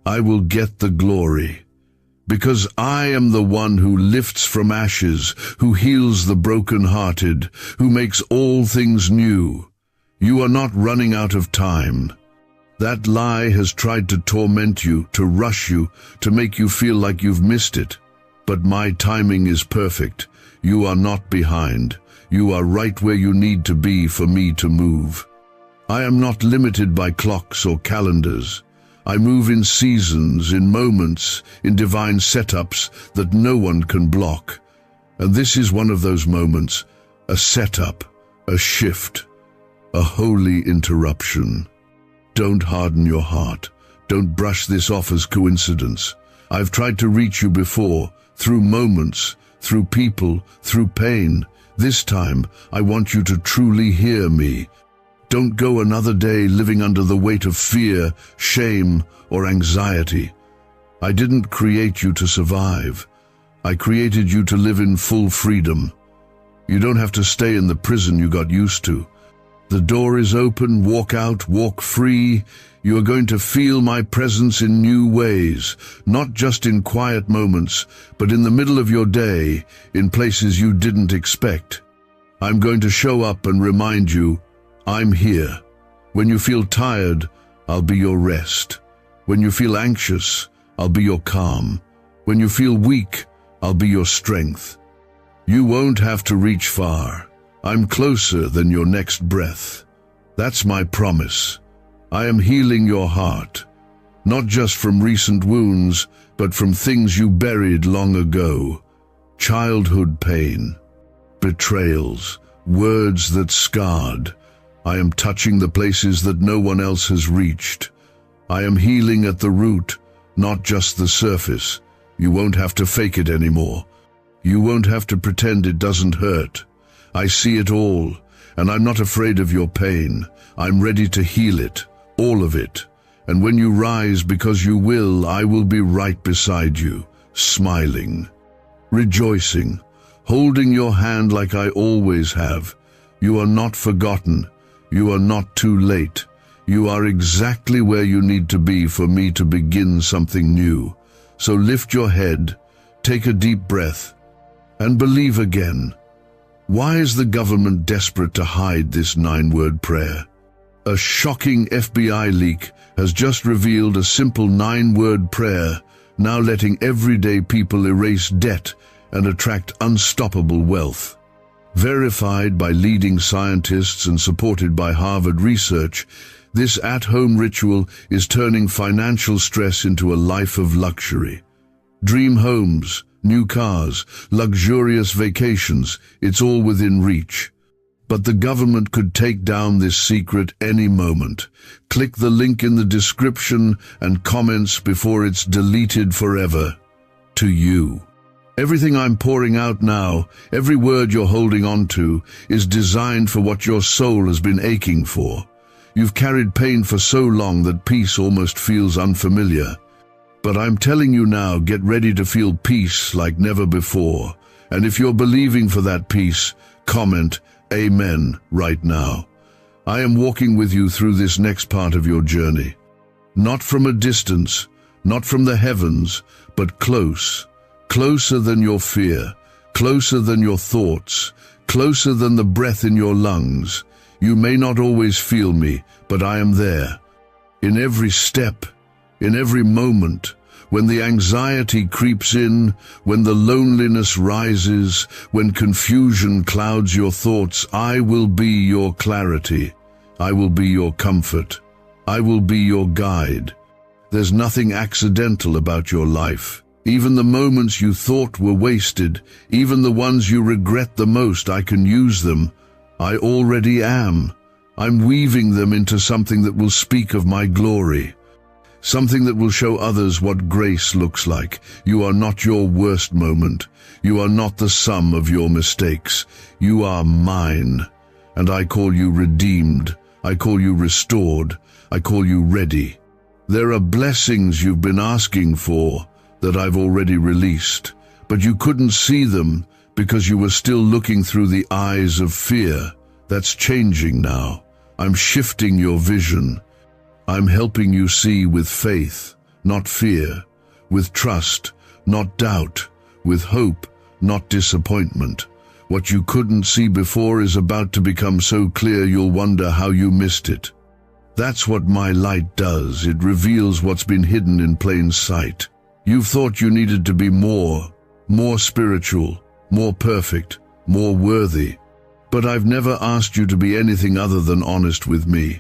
I will get the glory. Because I am the one who lifts from ashes, who heals the broken-hearted, who makes all things new. You are not running out of time. That lie has tried to torment you, to rush you, to make you feel like you've missed it. But my timing is perfect. You are not behind. You are right where you need to be for me to move. I am not limited by clocks or calendars. I move in seasons, in moments, in divine setups that no one can block. And this is one of those moments, a setup, a shift, a holy interruption. Don't harden your heart. Don't brush this off as coincidence. I've tried to reach you before, through moments, through people, through pain. This time, I want you to truly hear me. Don't go another day living under the weight of fear, shame, or anxiety. I didn't create you to survive. I created you to live in full freedom. You don't have to stay in the prison you got used to. The door is open. Walk out, walk free. You are going to feel my presence in new ways, not just in quiet moments, but in the middle of your day, in places you didn't expect. I'm going to show up and remind you, I'm here. When you feel tired, I'll be your rest. When you feel anxious, I'll be your calm. When you feel weak, I'll be your strength. You won't have to reach far. I'm closer than your next breath. That's my promise. I am healing your heart, not just from recent wounds, but from things you buried long ago. Childhood pain, betrayals, words that scarred. I am touching the places that no one else has reached. I am healing at the root, not just the surface. You won't have to fake it anymore. You won't have to pretend it doesn't hurt. I see it all, and I'm not afraid of your pain. I'm ready to heal it, all of it. And when you rise, because you will, I will be right beside you, smiling, rejoicing, holding your hand like I always have. You are not forgotten. You are not too late. You are exactly where you need to be for me to begin something new. So lift your head, take a deep breath, and believe again. Why is the government desperate to hide this 9-word prayer? A shocking FBI leak has just revealed a simple 9-word prayer, now letting everyday people erase debt and attract unstoppable wealth. Verified by leading scientists and supported by Harvard research, this at-home ritual is turning financial stress into a life of luxury. Dream homes, new cars, luxurious vacations, it's all within reach. But the government could take down this secret any moment. Click the link in the description and comments before it's deleted forever. To you. Everything I'm pouring out now, every word you're holding on to, is designed for what your soul has been aching for. You've carried pain for so long that peace almost feels unfamiliar. But I'm telling you now, get ready to feel peace like never before. And if you're believing for that peace, comment Amen right now. I am walking with you through this next part of your journey. Not from a distance, not from the heavens, but close. Closer than your fear, closer than your thoughts, closer than the breath in your lungs. You may not always feel me, but I am there. In every step, in every moment, when the anxiety creeps in, when the loneliness rises, when confusion clouds your thoughts, I will be your clarity. I will be your comfort. I will be your guide. There's nothing accidental about your life. Even the moments you thought were wasted, even the ones you regret the most, I can use them. I already am. I'm weaving them into something that will speak of my glory. Something that will show others what grace looks like. You are not your worst moment. You are not the sum of your mistakes. You are mine. And I call you redeemed. I call you restored. I call you ready. There are blessings you've been asking for that I've already released, but you couldn't see them because you were still looking through the eyes of fear. That's changing now. I'm shifting your vision. I'm helping you see with faith, not fear, with trust, not doubt, with hope, not disappointment. What you couldn't see before is about to become so clear you'll wonder how you missed it. That's what my light does. It reveals what's been hidden in plain sight. You've thought you needed to be more spiritual, more perfect, more worthy. But I've never asked you to be anything other than honest with me.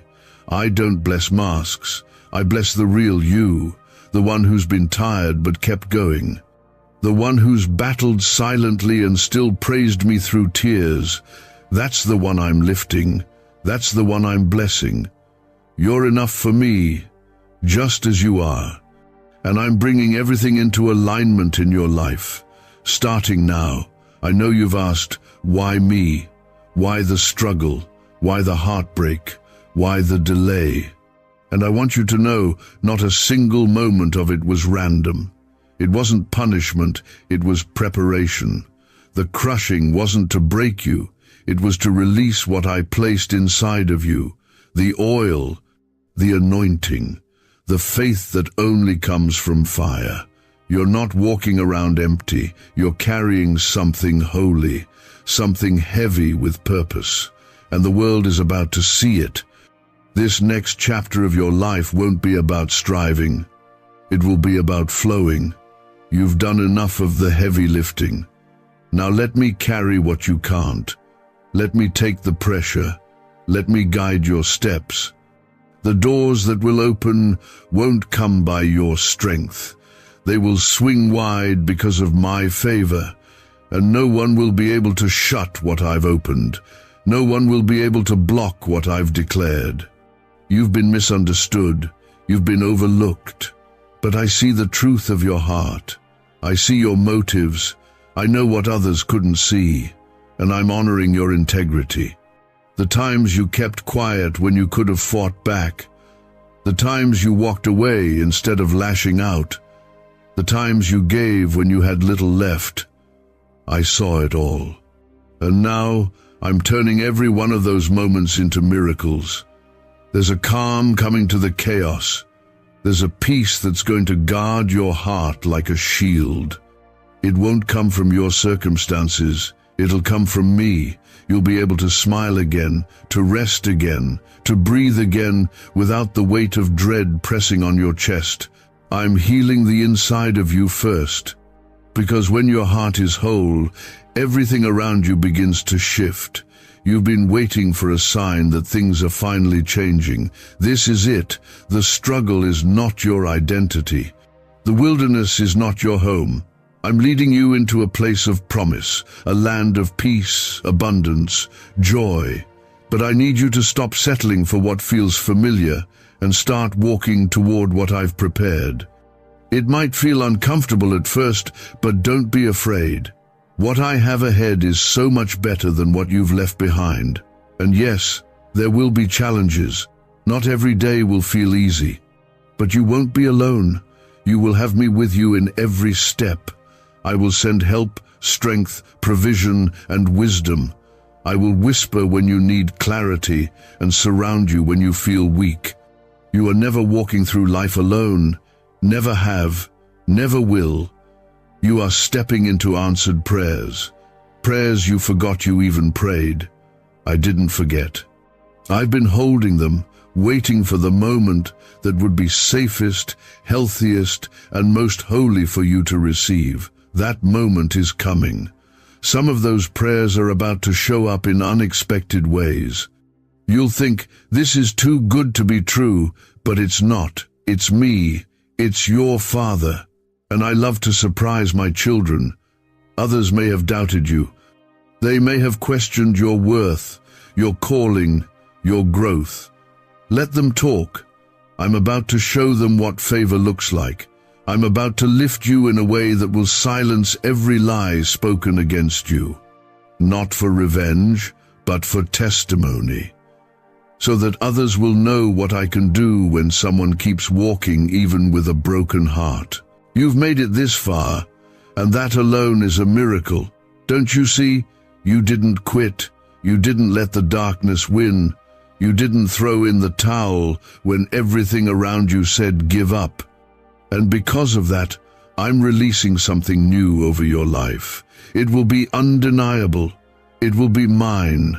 I don't bless masks. I bless the real you, the one who's been tired but kept going, the one who's battled silently and still praised me through tears. That's the one I'm lifting. That's the one I'm blessing. You're enough for me, just as you are. And I'm bringing everything into alignment in your life. Starting now, I know you've asked, why me? Why the struggle? Why the heartbreak? Why the delay? And I want you to know, not a single moment of it was random. It wasn't punishment, it was preparation. The crushing wasn't to break you, it was to release what I placed inside of you. The oil, the anointing, the faith that only comes from fire. You're not walking around empty, you're carrying something holy, something heavy with purpose. And the world is about to see it. This next chapter of your life won't be about striving. It will be about flowing. You've done enough of the heavy lifting. Now let me carry what you can't. Let me take the pressure. Let me guide your steps. The doors that will open won't come by your strength. They will swing wide because of my favor, and no one will be able to shut what I've opened. No one will be able to block what I've declared. You've been misunderstood. You've been overlooked. But I see the truth of your heart. I see your motives. I know what others couldn't see, and I'm honoring your integrity. The times you kept quiet when you could have fought back. The times you walked away instead of lashing out. The times you gave when you had little left. I saw it all. And now I'm turning every one of those moments into miracles. There's a calm coming to the chaos. There's a peace that's going to guard your heart like a shield. It won't come from your circumstances. It'll come from me. You'll be able to smile again, to rest again, to breathe again without the weight of dread pressing on your chest. I'm healing the inside of you first. Because when your heart is whole, everything around you begins to shift. You've been waiting for a sign that things are finally changing. This is it. The struggle is not your identity. The wilderness is not your home. I'm leading you into a place of promise, a land of peace, abundance, joy. But I need you to stop settling for what feels familiar and start walking toward what I've prepared. It might feel uncomfortable at first, but don't be afraid. What I have ahead is so much better than what you've left behind. And yes, there will be challenges. Not every day will feel easy. But you won't be alone. You will have me with you in every step. I will send help, strength, provision, and wisdom. I will whisper when you need clarity and surround you when you feel weak. You are never walking through life alone. Never have, never will. You are stepping into answered prayers. Prayers you forgot you even prayed. I didn't forget. I've been holding them, waiting for the moment that would be safest, healthiest, and most holy for you to receive. That moment is coming. Some of those prayers are about to show up in unexpected ways. You'll think, this is too good to be true, but it's not. It's me. It's your Father. And I love to surprise my children. Others may have doubted you. They may have questioned your worth, your calling, your growth. Let them talk. I'm about to show them what favor looks like. I'm about to lift you in a way that will silence every lie spoken against you. Not for revenge, but for testimony. So that others will know what I can do when someone keeps walking even with a broken heart. You've made it this far, and that alone is a miracle. Don't you see? You didn't quit. You didn't let the darkness win. You didn't throw in the towel when everything around you said give up. And because of that, I'm releasing something new over your life. It will be undeniable. It will be mine.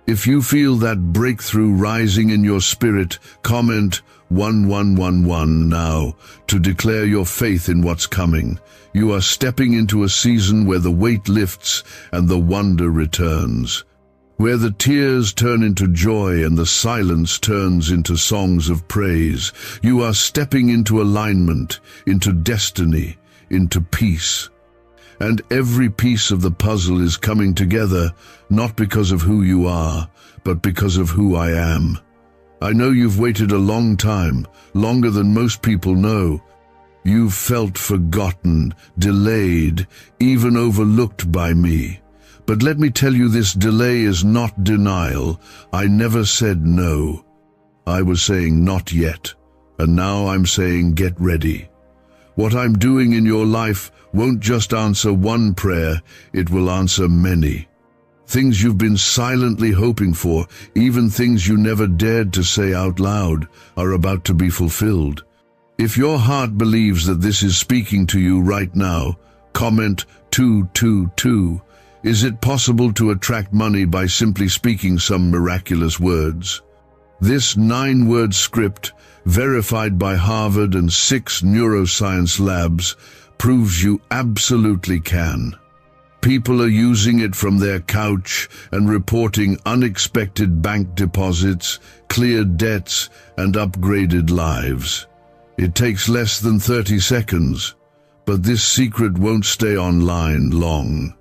If you feel that breakthrough rising in your spirit, comment 1111 now to declare your faith in what's coming. You are stepping into a season where the weight lifts and the wonder returns, where the tears turn into joy and the silence turns into songs of praise. You are stepping into alignment, into destiny, into peace. And every piece of the puzzle is coming together, not because of who you are, but because of who I am. I know you've waited a long time, longer than most people know. You've felt forgotten, delayed, even overlooked by me. But let me tell you, this delay is not denial. I never said no. I was saying not yet, and now I'm saying get ready. What I'm doing in your life won't just answer one prayer, it will answer many. Things you've been silently hoping for, even things you never dared to say out loud, are about to be fulfilled. If your heart believes that this is speaking to you right now, comment 222. Is it possible to attract money by simply speaking some miraculous words? This 9-word script, verified by Harvard and 6 neuroscience labs, proves you absolutely can. People are using it from their couch and reporting unexpected bank deposits, cleared debts, and upgraded lives. It takes less than 30 seconds, but this secret won't stay online long.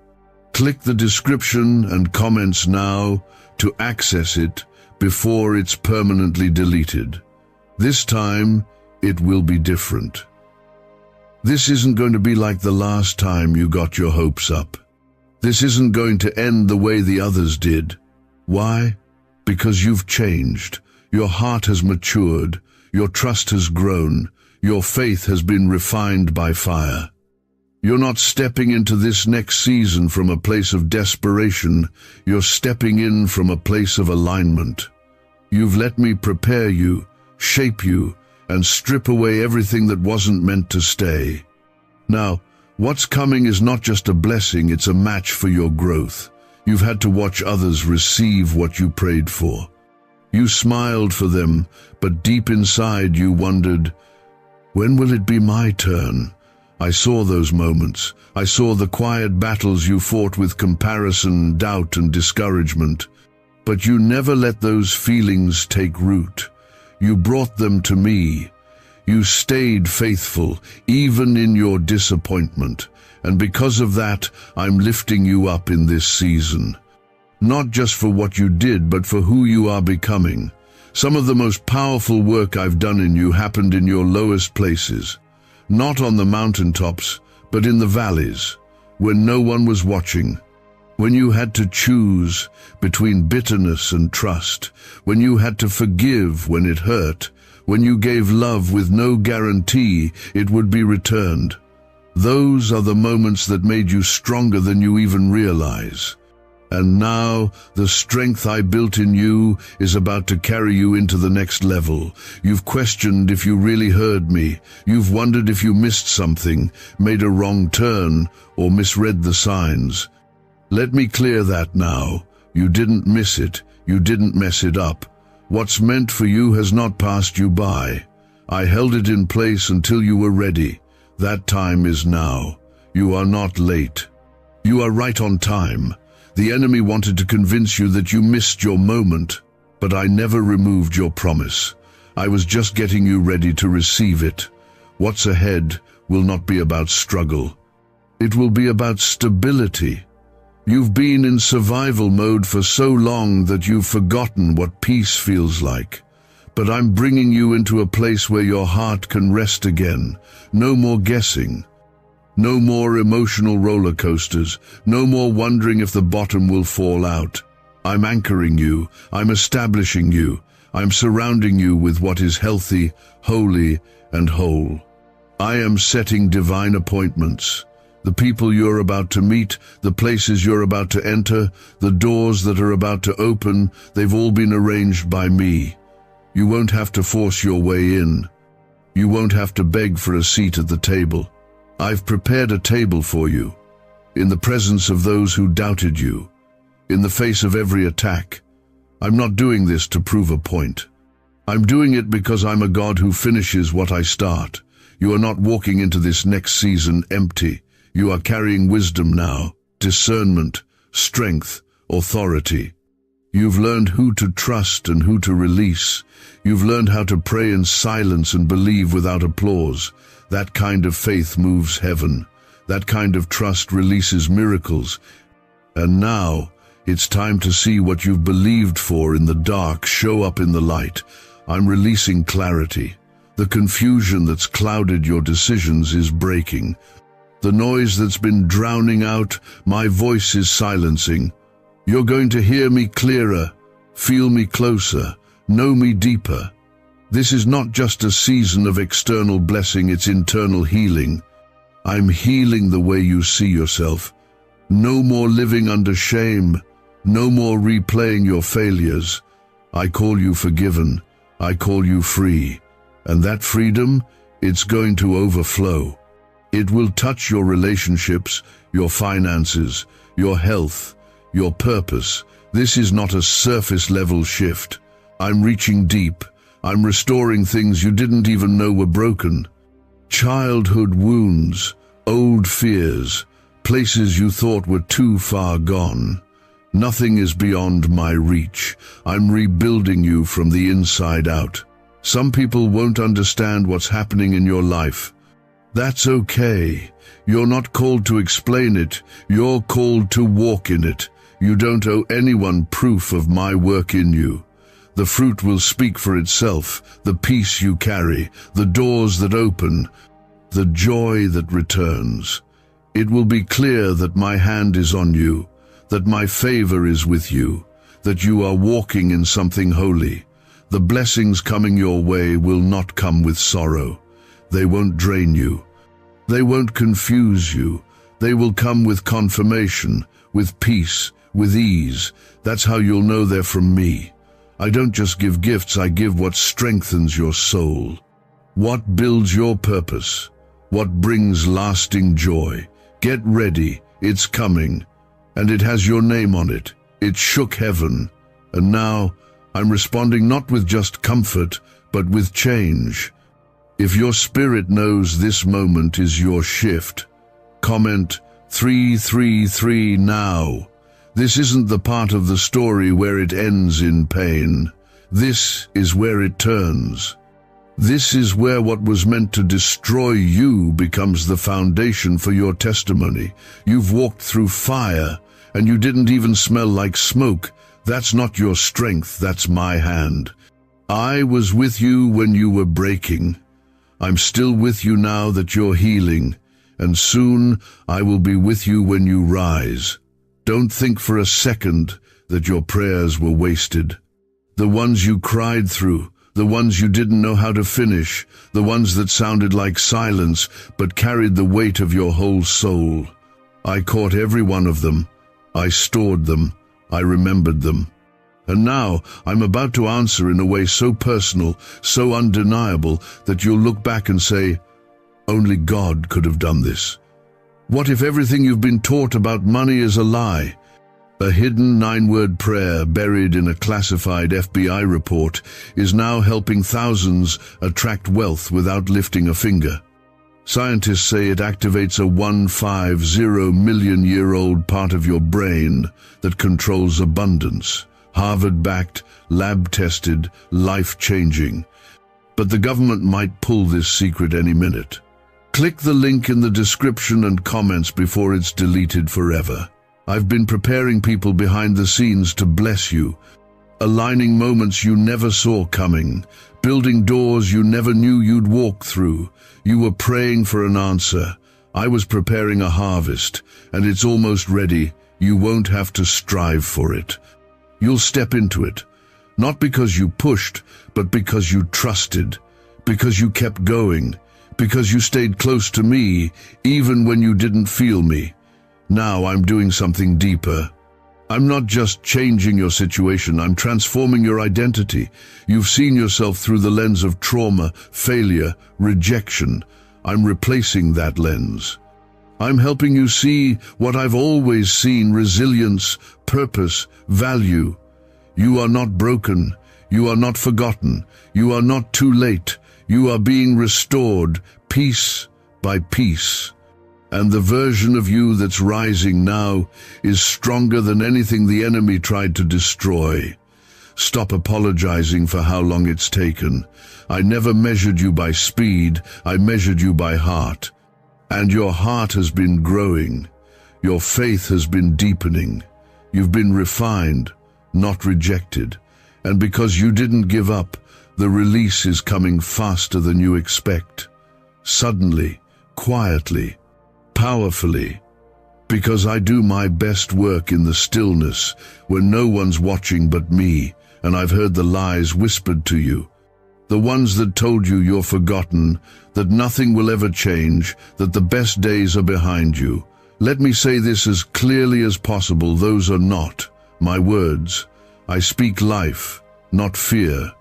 Click the description and comments now to access it before it's permanently deleted. This time, it will be different. This isn't going to be like the last time you got your hopes up. This isn't going to end the way the others did. Why? Because you've changed. Your heart has matured. Your trust has grown. Your faith has been refined by fire. You're not stepping into this next season from a place of desperation. You're stepping in from a place of alignment. You've let me prepare you, shape you, and strip away everything that wasn't meant to stay. Now, what's coming is not just a blessing, it's a match for your growth. You've had to watch others receive what you prayed for. You smiled for them, but deep inside you wondered, when will it be my turn? I saw those moments. I saw the quiet battles you fought with comparison, doubt, and discouragement. But you never let those feelings take root. You brought them to me. You stayed faithful, even in your disappointment. And because of that, I'm lifting you up in this season. Not just for what you did, but for who you are becoming. Some of the most powerful work I've done in you happened in your lowest places. Not on the mountaintops, but in the valleys, when no one was watching. When you had to choose between bitterness and trust. When you had to forgive when it hurt. When you gave love with no guarantee it would be returned. Those are the moments that made you stronger than you even realize. And now, the strength I built in you is about to carry you into the next level. You've questioned if you really heard me. You've wondered if you missed something, made a wrong turn, or misread the signs. Let me clear that now. You didn't miss it. You didn't mess it up. What's meant for you has not passed you by. I held it in place until you were ready. That time is now. You are not late. You are right on time. The enemy wanted to convince you that you missed your moment, but I never removed your promise. I was just getting you ready to receive it. What's ahead will not be about struggle. It will be about stability. You've been in survival mode for so long that you've forgotten what peace feels like. But I'm bringing you into a place where your heart can rest again. No more guessing. No more emotional roller coasters. No more wondering if the bottom will fall out. I'm anchoring you. I'm establishing you. I'm surrounding you with what is healthy, holy, and whole. I am setting divine appointments. The people you're about to meet, the places you're about to enter, the doors that are about to open, they've all been arranged by me. You won't have to force your way in. You won't have to beg for a seat at the table. I've prepared a table for you, in the presence of those who doubted you, in the face of every attack. I'm not doing this to prove a point. I'm doing it because I'm a God who finishes what I start. You are not walking into this next season empty. You are carrying wisdom now, discernment, strength, authority. You've learned who to trust and who to release. You've learned how to pray in silence and believe without applause. That kind of faith moves heaven. That kind of trust releases miracles. And now, it's time to see what you've believed for in the dark show up in the light. I'm releasing clarity. The confusion that's clouded your decisions is breaking. The noise that's been drowning out, my voice is silencing. You're going to hear me clearer, feel me closer, know me deeper. This is not just a season of external blessing, it's internal healing. I'm healing the way you see yourself. No more living under shame. No more replaying your failures. I call you forgiven. I call you free. And that freedom, it's going to overflow. It will touch your relationships, your finances, your health, your purpose. This is not a surface-level shift. I'm reaching deep. I'm restoring things you didn't even know were broken. Childhood wounds, old fears, places you thought were too far gone. Nothing is beyond my reach. I'm rebuilding you from the inside out. Some people won't understand what's happening in your life. That's okay. You're not called to explain it. You're called to walk in it. You don't owe anyone proof of my work in you. The fruit will speak for itself, the peace you carry, the doors that open, the joy that returns. It will be clear that my hand is on you, that my favor is with you, that you are walking in something holy. The blessings coming your way will not come with sorrow. They won't drain you. They won't confuse you. They will come with confirmation, with peace, with ease. That's how you'll know they're from me. I don't just give gifts, I give what strengthens your soul. What builds your purpose? What brings lasting joy? Get ready, it's coming. And it has your name on it. It shook heaven. And now, I'm responding not with just comfort, but with change. If your spirit knows this moment is your shift, comment 333 now. This isn't the part of the story where it ends in pain. This is where it turns. This is where what was meant to destroy you becomes the foundation for your testimony. You've walked through fire, and you didn't even smell like smoke. That's not your strength, that's my hand. I was with you when you were breaking. I'm still with you now that you're healing, and soon I will be with you when you rise. Don't think for a second that your prayers were wasted. The ones you cried through, the ones you didn't know how to finish, the ones that sounded like silence but carried the weight of your whole soul. I caught every one of them. I stored them. I remembered them. And now I'm about to answer in a way so personal, so undeniable, that you'll look back and say, only God could have done this. What if everything you've been taught about money is a lie? A hidden 9-word prayer buried in a classified FBI report is now helping thousands attract wealth without lifting a finger. Scientists say it activates a 150 million-year-old part of your brain that controls abundance. Harvard-backed, lab-tested, life-changing. But the government might pull this secret any minute. Click the link in the description and comments before it's deleted forever. I've been preparing people behind the scenes to bless you, aligning moments you never saw coming, building doors you never knew you'd walk through. You were praying for an answer. I was preparing a harvest, and it's almost ready. You won't have to strive for it. You'll step into it, not because you pushed, but because you trusted, because you kept going, because you stayed close to me, even when you didn't feel me. Now I'm doing something deeper. I'm not just changing your situation, I'm transforming your identity. You've seen yourself through the lens of trauma, failure, rejection. I'm replacing that lens. I'm helping you see what I've always seen: resilience, purpose, value. You are not broken. You are not forgotten. You are not too late. You are being restored, piece by piece. And the version of you that's rising now is stronger than anything the enemy tried to destroy. Stop apologizing for how long it's taken. I never measured you by speed. I measured you by heart. And your heart has been growing. Your faith has been deepening. You've been refined, not rejected. And because you didn't give up, the release is coming faster than you expect. Suddenly, quietly, powerfully. Because I do my best work in the stillness, when no one's watching but me, and I've heard the lies whispered to you. The ones that told you you're forgotten, that nothing will ever change, that the best days are behind you. Let me say this as clearly as possible: those are not my words. I speak life, not fear.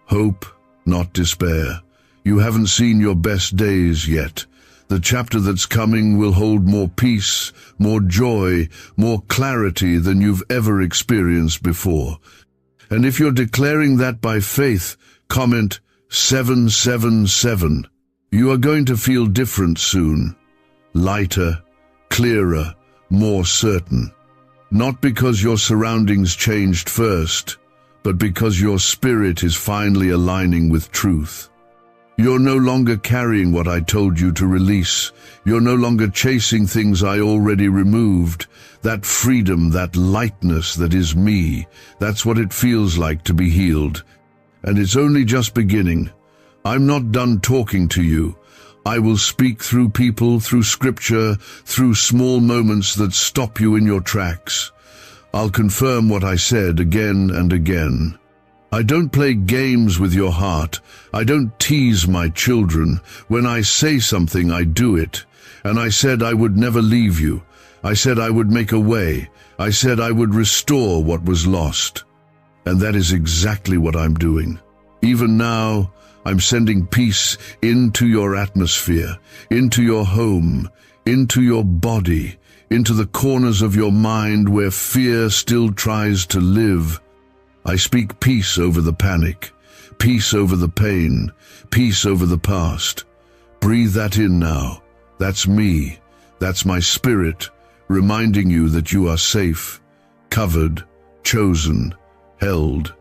Hope, not despair. You haven't seen your best days yet. The chapter that's coming will hold more peace, more joy, more clarity than you've ever experienced before. And if you're declaring that by faith, comment 777. You are going to feel different soon. Lighter, clearer, more certain. Not because your surroundings changed first, but because your spirit is finally aligning with truth. You're no longer carrying what I told you to release. You're no longer chasing things I already removed. That freedom, that lightness that is me, that's what it feels like to be healed. And it's only just beginning. I'm not done talking to you. I will speak through people, through scripture, through small moments that stop you in your tracks. I'll confirm what I said again and again. I don't play games with your heart. I don't tease my children. When I say something, I do it. And I said I would never leave you. I said I would make a way. I said I would restore what was lost. And that is exactly what I'm doing. Even now, I'm sending peace into your atmosphere, into your home, into your body, into the corners of your mind where fear still tries to live. I speak peace over the panic, peace over the pain, peace over the past. Breathe that in now. That's me. That's my spirit, reminding you that you are safe, covered, chosen, held.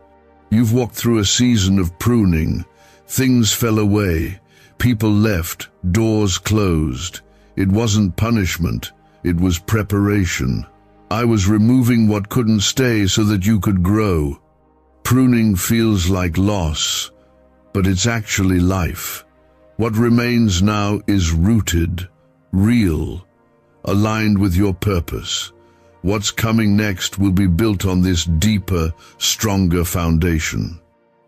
You've walked through a season of pruning, Things fell away. People left. Doors closed. It wasn't punishment. It was preparation. I was removing what couldn't stay so that you could grow. Pruning feels like loss, but it's actually life. What remains now is rooted, real, aligned with your purpose. What's coming next will be built on this deeper, stronger foundation.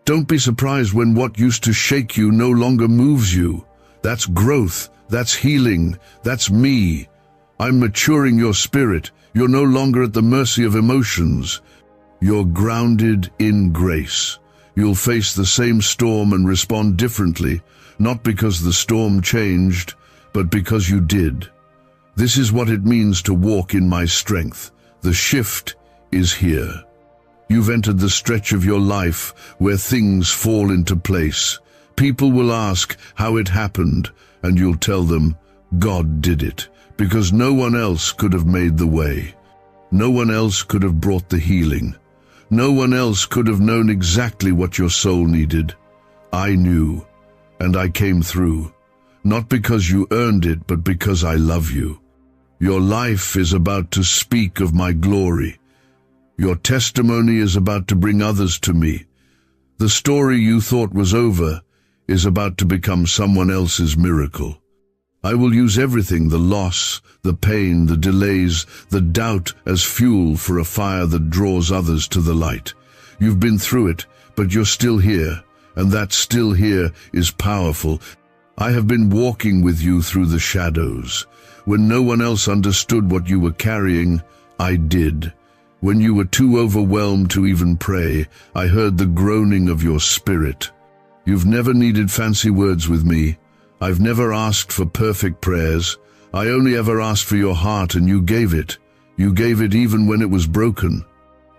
Don't be surprised when what used to shake you no longer moves you. That's growth, that's healing, that's me. I'm maturing your spirit. You're no longer at the mercy of emotions. You're grounded in grace. You'll face the same storm and respond differently, not because the storm changed, but because you did. This is what it means to walk in my strength. The shift is here. You've entered the stretch of your life where things fall into place. People will ask how it happened, and you'll tell them, God did it, because no one else could have made the way. No one else could have brought the healing. No one else could have known exactly what your soul needed. I knew, and I came through, not because you earned it, but because I love you. Your life is about to speak of my glory. Your testimony is about to bring others to me. The story you thought was over is about to become someone else's miracle. I will use everything, the loss, the pain, the delays, the doubt, as fuel for a fire that draws others to the light. You've been through it, but you're still here, and that still here is powerful. I have been walking with you through the shadows. When no one else understood what you were carrying, I did. When you were too overwhelmed to even pray, I heard the groaning of your spirit. You've never needed fancy words with me. I've never asked for perfect prayers. I only ever asked for your heart, and you gave it. You gave it even when it was broken.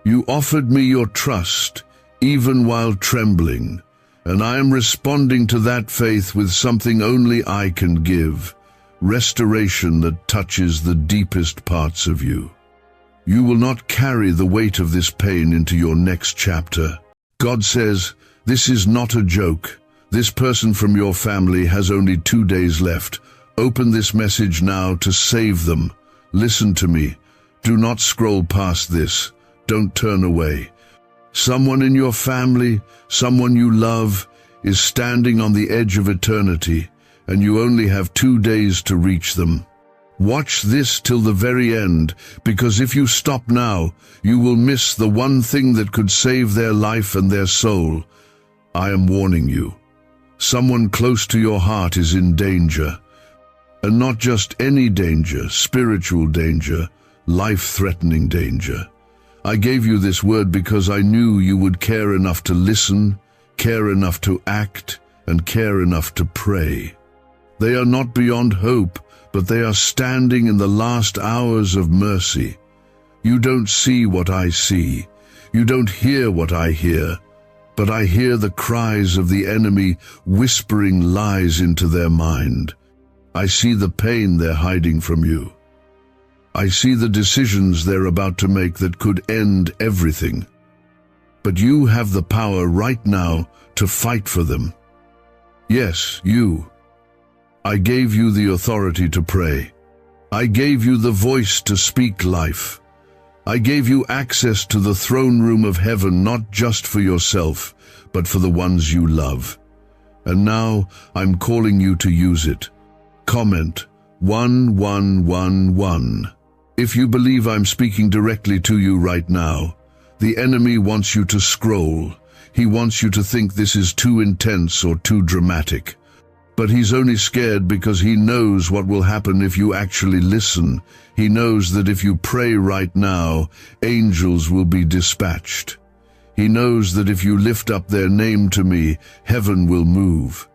You offered me your trust, even while trembling, and I am responding to that faith with something only I can give, restoration that touches the deepest parts of you. You will not carry the weight of this pain into your next chapter. God says, this is not a joke. This person from your family has only 2 days left. Open this message now to save them. Listen to me. Do not scroll past this. Don't turn away. Someone in your family, someone you love, is standing on the edge of eternity, and you only have 2 days to reach them. Watch this till the very end, because if you stop now, you will miss the one thing that could save their life and their soul. I am warning you. Someone close to your heart is in danger. And not just any danger, spiritual danger, life-threatening danger. I gave you this word because I knew you would care enough to listen, care enough to act, and care enough to pray. They are not beyond hope, but they are standing in the last hours of mercy. You don't see what I see. You don't hear what I hear. But I hear the cries of the enemy whispering lies into their mind. I see the pain they're hiding from you. I see the decisions they're about to make that could end everything. But you have the power right now to fight for them. Yes, you. I gave you the authority to pray. I gave you the voice to speak life. I gave you access to the throne room of heaven, not just for yourself, but for the ones you love. And now I'm calling you to use it. Comment 1111. If you believe I'm speaking directly to you right now. The enemy wants you to scroll. He wants you to think this is too intense or too dramatic. But he's only scared because he knows what will happen if you actually listen. He knows that if you pray right now, angels will be dispatched. He knows that if you lift up their name to me, heaven will move.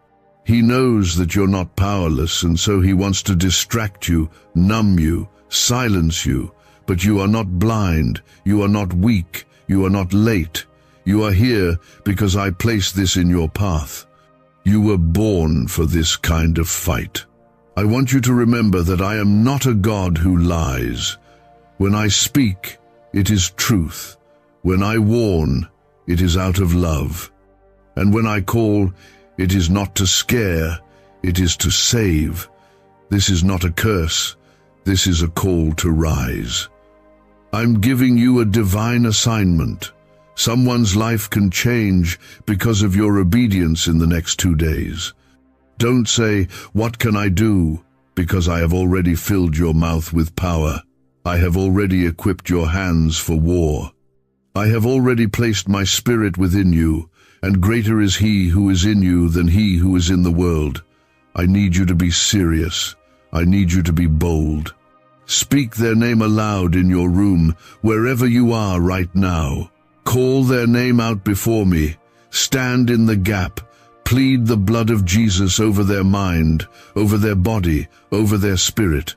He knows that you're not powerless, and so he wants to distract you, numb you, silence you. But you are not blind, you are not weak, you are not late. You are here because I placed this in your path. You were born for this kind of fight. I want you to remember that I am not a God who lies. When I speak, it is truth. When I warn, it is out of love. And when I call, It is not to scare, it is to save. This is not a curse, this is a call to rise. I'm giving you a divine assignment. Someone's life can change because of your obedience in the next 2 days. Don't say, "What can I do?" because I have already filled your mouth with power. I have already equipped your hands for war. I have already placed my spirit within you, and greater is he who is in you than he who is in the world. I need you to be serious. I need you to be bold. Speak their name aloud in your room, wherever you are right now. Call their name out before me. Stand in the gap. Plead the blood of Jesus over their mind, over their body, over their spirit.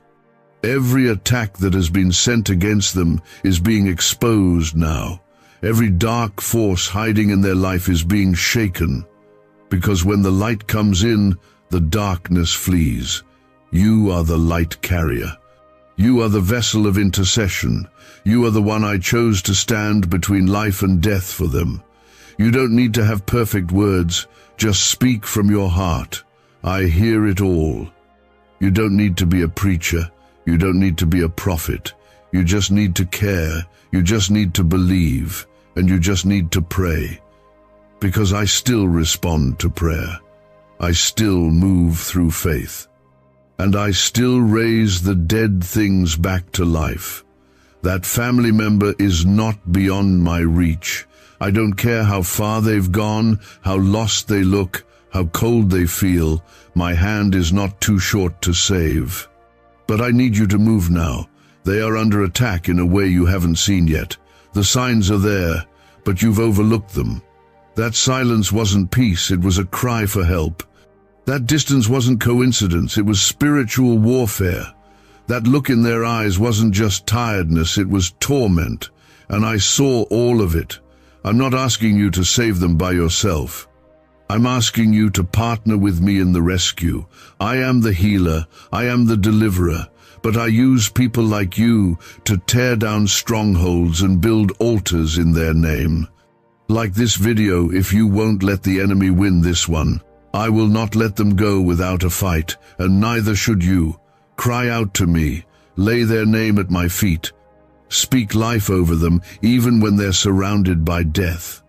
Every attack that has been sent against them is being exposed now. Every dark force hiding in their life is being shaken. Because when the light comes in, the darkness flees. You are the light carrier. You are the vessel of intercession. You are the one I chose to stand between life and death for them. You don't need to have perfect words. Just speak from your heart. I hear it all. You don't need to be a preacher. You don't need to be a prophet. You just need to care. You just need to believe. And you just need to pray. Because I still respond to prayer. I still move through faith. And I still raise the dead things back to life. That family member is not beyond my reach. I don't care how far they've gone, how lost they look, how cold they feel. My hand is not too short to save. But I need you to move now. They are under attack in a way you haven't seen yet. The signs are there, but you've overlooked them. That silence wasn't peace, it was a cry for help. That distance wasn't coincidence, it was spiritual warfare. That look in their eyes wasn't just tiredness, it was torment. And I saw all of it. I'm not asking you to save them by yourself. I'm asking you to partner with me in the rescue. I am the healer, I am the deliverer, but I use people like you to tear down strongholds and build altars in their name. Like this video, if you won't let the enemy win this one, I will not let them go without a fight, and neither should you. Cry out to me, lay their name at my feet. Speak life over them, even when they're surrounded by death.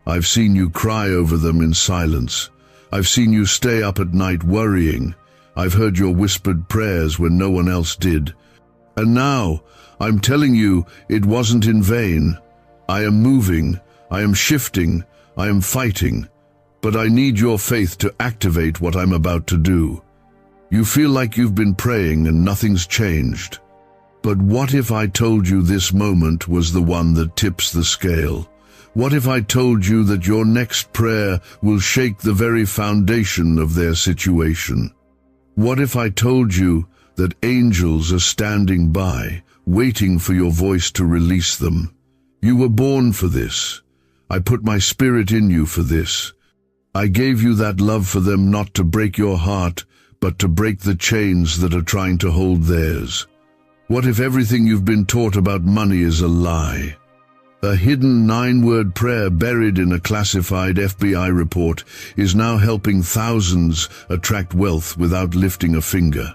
I've seen you cry over them in silence. I've seen you stay up at night worrying. I've heard your whispered prayers when no one else did. And now, I'm telling you, it wasn't in vain. I am moving, I am shifting, I am fighting. But I need your faith to activate what I'm about to do. You feel like you've been praying and nothing's changed. But what if I told you this moment was the one that tips the scale? What if I told you that your next prayer will shake the very foundation of their situation? What if I told you that angels are standing by, waiting for your voice to release them? You were born for this. I put my spirit in you for this. I gave you that love for them not to break your heart, but to break the chains that are trying to hold theirs. What if everything you've been taught about money is a lie? A hidden 9-word prayer buried in a classified FBI report is now helping thousands attract wealth without lifting a finger.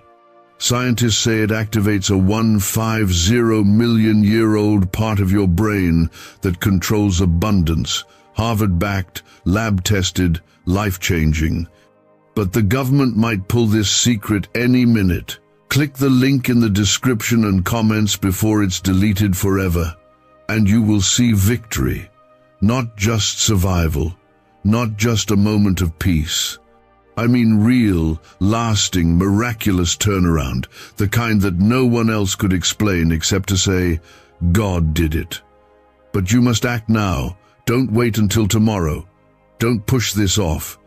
Scientists say it activates a 150-million-year-old part of your brain that controls abundance, Harvard-backed, lab-tested, life-changing. But the government might pull this secret any minute. Click the link in the description and comments before it's deleted forever, and you will see victory. Not just survival, not just a moment of peace. I mean real, lasting, miraculous turnaround, the kind that no one else could explain except to say, God did it. But you must act now. Don't wait until tomorrow. Don't push this off.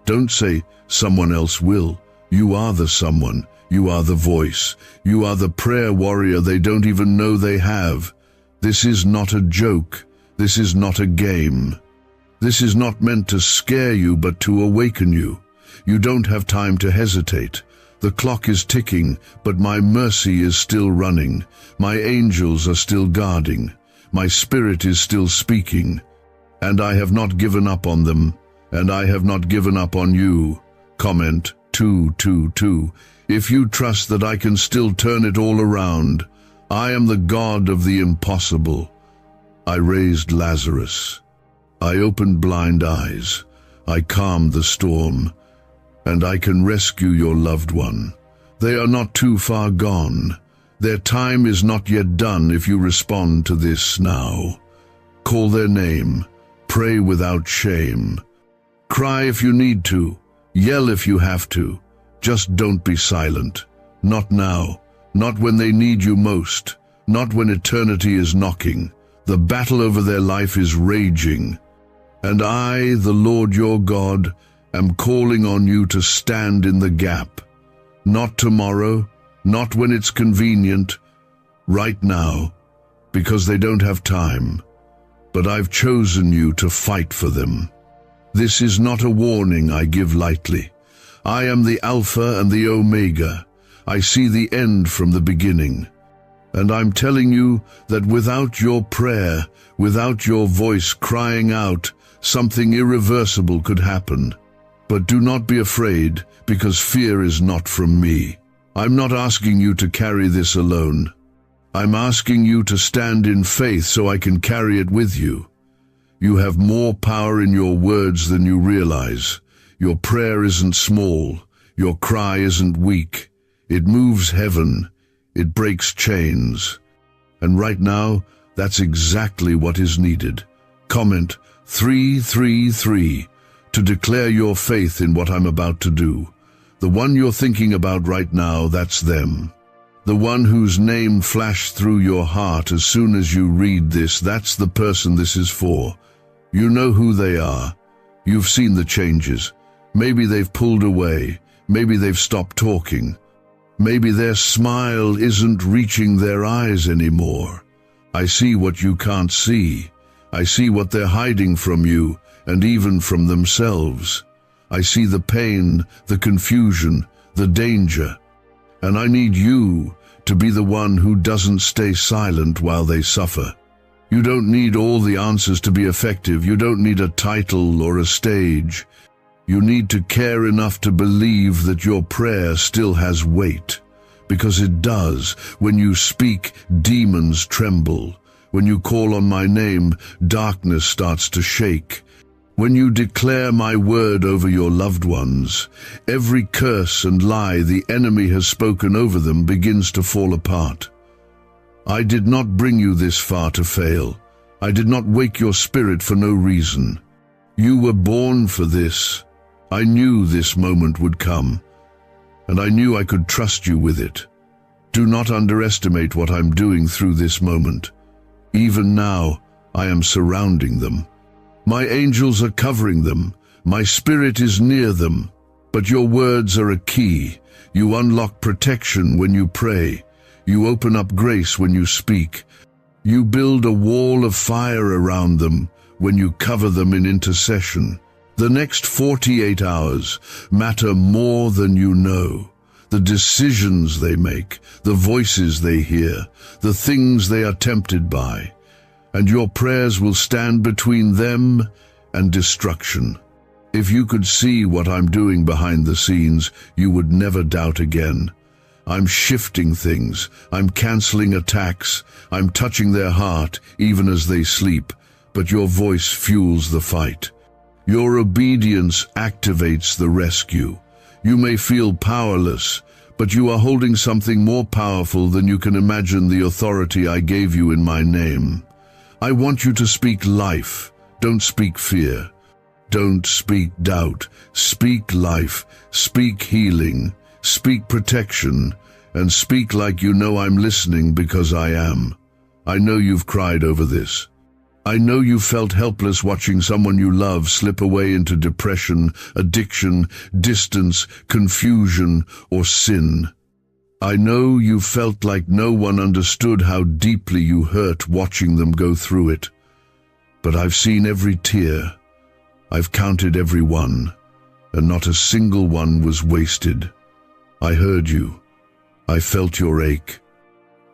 Don't say, someone else will. You are the someone. You are the voice. You are the prayer warrior they don't even know they have. This is not a joke. This is not a game. This is not meant to scare you, but to awaken you. You don't have time to hesitate. The clock is ticking, but my mercy is still running. My angels are still guarding. My spirit is still speaking. And I have not given up on them, and I have not given up on you. Comment 222. If you trust that I can still turn it all around, I am the God of the impossible. I raised Lazarus. I opened blind eyes. I calmed the storm, and I can rescue your loved one. They are not too far gone. Their time is not yet done if you respond to this now. Call their name. Pray without shame. Cry if you need to. Yell if you have to. Just don't be silent. Not now. Not when they need you most. Not when eternity is knocking. The battle over their life is raging. And I, the Lord your God, am calling on you to stand in the gap. Not tomorrow, not when it's convenient, right now, because they don't have time. But I've chosen you to fight for them. This is not a warning I give lightly. I am the Alpha and the Omega. I see the end from the beginning. And I'm telling you that without your prayer, without your voice crying out, something irreversible could happen. But do not be afraid, because fear is not from me. I'm not asking you to carry this alone. I'm asking you to stand in faith so I can carry it with you. You have more power in your words than you realize. Your prayer isn't small. Your cry isn't weak. It moves heaven. It breaks chains. And right now, that's exactly what is needed. Comment 333 to declare your faith in what I'm about to do. The one you're thinking about right now, that's them. The one whose name flashed through your heart as soon as you read this, that's the person this is for. You know who they are. You've seen the changes. Maybe they've pulled away. Maybe they've stopped talking. Maybe their smile isn't reaching their eyes anymore. I see what you can't see. I see what they're hiding from you, and even from themselves. I see the pain, the confusion, the danger. And I need you to be the one who doesn't stay silent while they suffer. You don't need all the answers to be effective. You don't need a title or a stage. You need to care enough to believe that your prayer still has weight. Because it does. When you speak, demons tremble. When you call on my name, darkness starts to shake. When you declare my word over your loved ones, every curse and lie the enemy has spoken over them begins to fall apart. I did not bring you this far to fail. I did not wake your spirit for no reason. You were born for this. I knew this moment would come, and I knew I could trust you with it. Do not underestimate what I'm doing through this moment. Even now, I am surrounding them. My angels are covering them. My spirit is near them. But your words are a key. You unlock protection when you pray. You open up grace when you speak. You build a wall of fire around them when you cover them in intercession. The next 48 hours matter more than you know. The decisions they make, the voices they hear, the things they are tempted by. And your prayers will stand between them and destruction. If you could see what I'm doing behind the scenes, you would never doubt again. I'm shifting things. I'm canceling attacks. I'm touching their heart, even as they sleep. But your voice fuels the fight. Your obedience activates the rescue. You may feel powerless, but you are holding something more powerful than you can imagine, the authority I gave you in my name. I want you to speak life. Don't speak fear. Don't speak doubt. Speak life. Speak healing. Speak protection. And speak like you know I'm listening, because I am. I know you've cried over this. I know you felt helpless watching someone you love slip away into depression, addiction, distance, confusion, or sin. I know you felt like no one understood how deeply you hurt watching them go through it. But I've seen every tear. I've counted every one, and not a single one was wasted. I heard you. I felt your ache.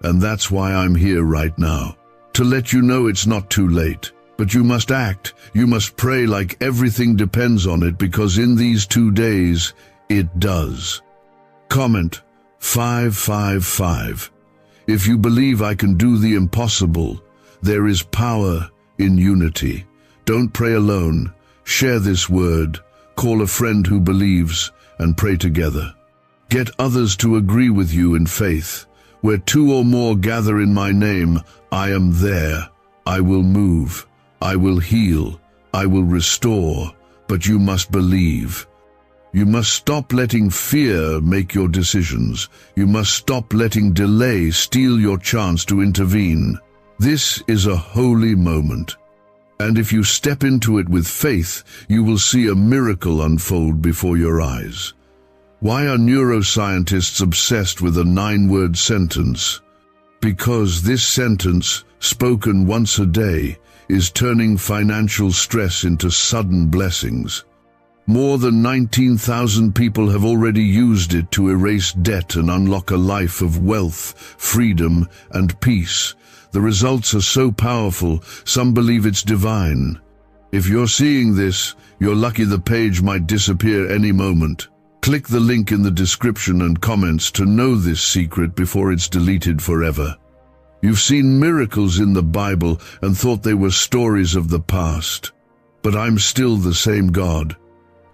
And that's why I'm here right now. To let you know it's not too late, But you must act. You must pray like everything depends on it, because in these 2 days, it does. Comment 555. If you believe I can do the impossible, there is power in unity. Don't pray alone. Share this word. Call a friend who believes and pray together. Get others to agree with you in faith. Where 2 or more gather in my name, I am there. I will move. I will heal. I will restore. But you must believe. You must stop letting fear make your decisions. You must stop letting delay steal your chance to intervene. This is a holy moment. And if you step into it with faith, you will see a miracle unfold before your eyes. Why are neuroscientists obsessed with a 9-word sentence? Because this sentence, spoken once a day, is turning financial stress into sudden blessings. More than 19,000 people have already used it to erase debt and unlock a life of wealth, freedom, and peace. The results are so powerful, some believe it's divine. If you're seeing this, you're lucky. The page might disappear any moment. Click the link in the description and comments to know this secret before it's deleted forever. You've seen miracles in the Bible and thought they were stories of the past. But I'm still the same God.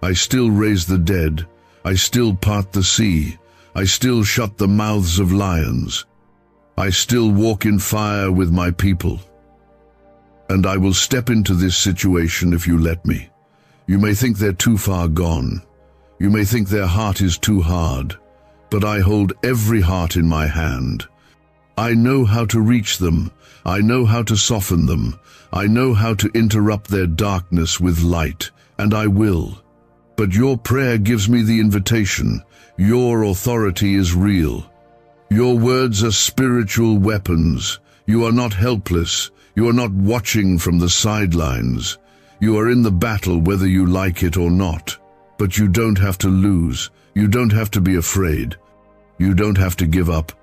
I still raise the dead. I still part the sea. I still shut the mouths of lions. I still walk in fire with my people. And I will step into this situation if you let me. You may think they're too far gone. You may think their heart is too hard. But I hold every heart in my hand. I know how to reach them. I know how to soften them. I know how to interrupt their darkness with light. And I will. But your prayer gives me the invitation. Your authority is real. Your words are spiritual weapons. You are not helpless. You are not watching from the sidelines. You are in the battle whether you like it or not. But you don't have to lose. You don't have to be afraid. You don't have to give up.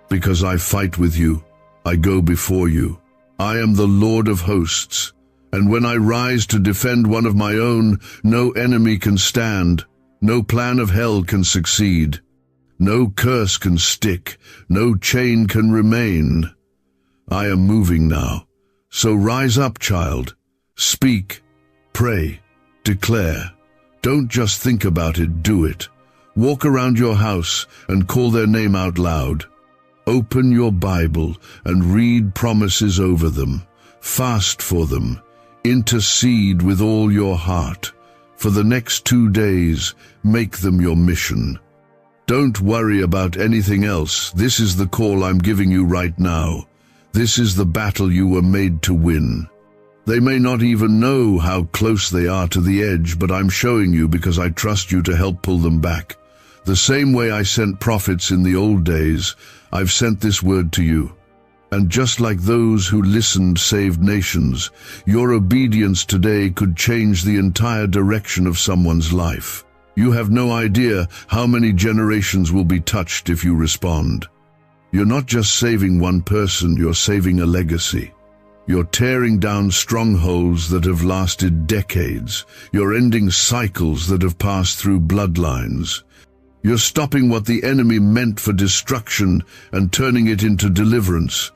Because I fight with you. I go before you. I am the Lord of hosts. And when I rise to defend one of my own, no enemy can stand. No plan of hell can succeed. No curse can stick. No chain can remain. I am moving now. So rise up, child. Speak. Pray. Declare. Don't just think about it, do it. Walk around your house and call their name out loud. Open your Bible and read promises over them. Fast for them. Intercede with all your heart. For the next 2 days, make them your mission. Don't worry about anything else. This is the call I'm giving you right now. This is the battle you were made to win. They may not even know how close they are to the edge, but I'm showing you because I trust you to help pull them back. The same way I sent prophets in the old days, I've sent this word to you. And just like those who listened saved nations, your obedience today could change the entire direction of someone's life. You have no idea how many generations will be touched if you respond. You're not just saving one person, you're saving a legacy. You're tearing down strongholds that have lasted decades. You're ending cycles that have passed through bloodlines. You're stopping what the enemy meant for destruction and turning it into deliverance.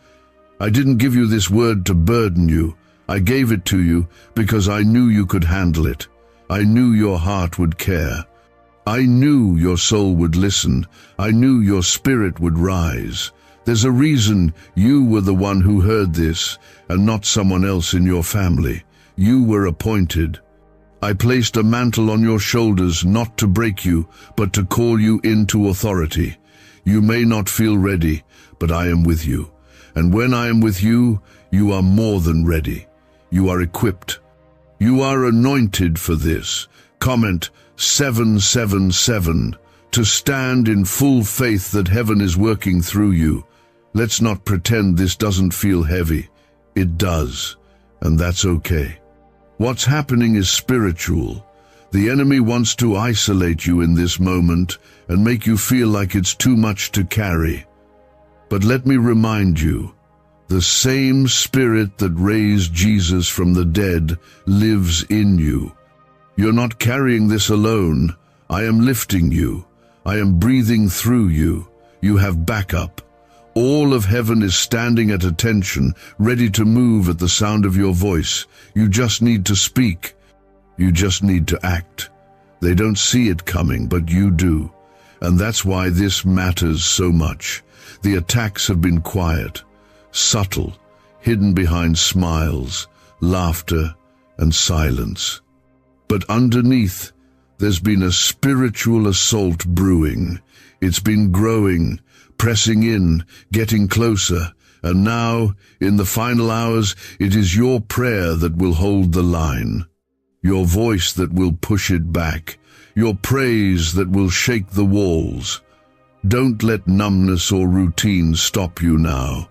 I didn't give you this word to burden you. I gave it to you because I knew you could handle it. I knew your heart would care. I knew your soul would listen. I knew your spirit would rise. There's a reason you were the one who heard this and not someone else in your family. You were appointed. I placed a mantle on your shoulders not to break you, but to call you into authority. You may not feel ready, but I am with you. And when I am with you, you are more than ready. You are equipped. You are anointed for this. Comment 777 to stand in full faith that heaven is working through you. Let's not pretend this doesn't feel heavy. It does, and that's okay. What's happening is spiritual. The enemy wants to isolate you in this moment and make you feel like it's too much to carry. But let me remind you, The same Spirit that raised Jesus from the dead lives in you. You're not carrying this alone. I am lifting you. I am breathing through you. You have backup. All of heaven is standing at attention, ready to move at the sound of your voice. You just need to speak. You just need to act. They don't see it coming, but you do. And that's why this matters so much. The attacks have been quiet, subtle, hidden behind smiles, laughter, and silence. But underneath, there's been a spiritual assault brewing. It's been growing, pressing in, getting closer, and now, in the final hours, it is your prayer that will hold the line, your voice that will push it back, your praise that will shake the walls. Don't let numbness or routine stop you now.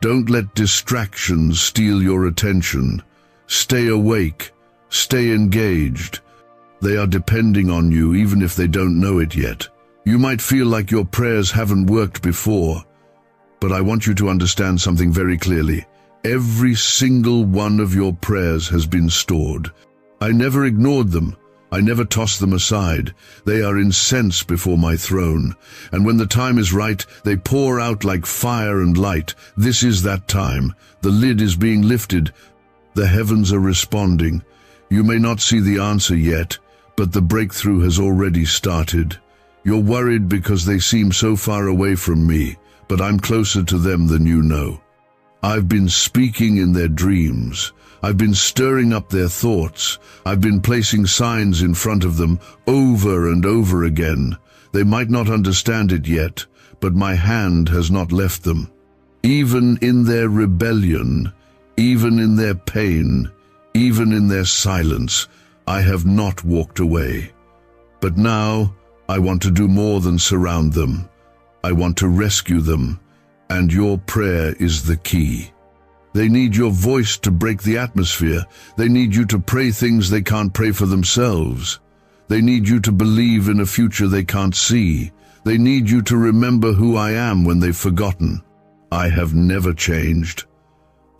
Don't let distractions steal your attention. Stay awake, stay engaged. They are depending on you even if they don't know it yet. You might feel like your prayers haven't worked before, but I want you to understand something very clearly. Every single one of your prayers has been stored. I never ignored them. I never tossed them aside. They are incense before my throne, and when the time is right, they pour out like fire and light. This is that time. The lid is being lifted. The heavens are responding. You may not see the answer yet, but the breakthrough has already started. You're worried because they seem so far away from me, but I'm closer to them than you know. I've been speaking in their dreams. I've been stirring up their thoughts. I've been placing signs in front of them over and over again. They might not understand it yet, but my hand has not left them. Even in their rebellion, even in their pain, even in their silence, I have not walked away. But now, I want to do more than surround them. I want to rescue them, and your prayer is the key. They need your voice to break the atmosphere. They need you to pray things they can't pray for themselves. They need you to believe in a future they can't see. They need you to remember who I am when they've forgotten. I have never changed.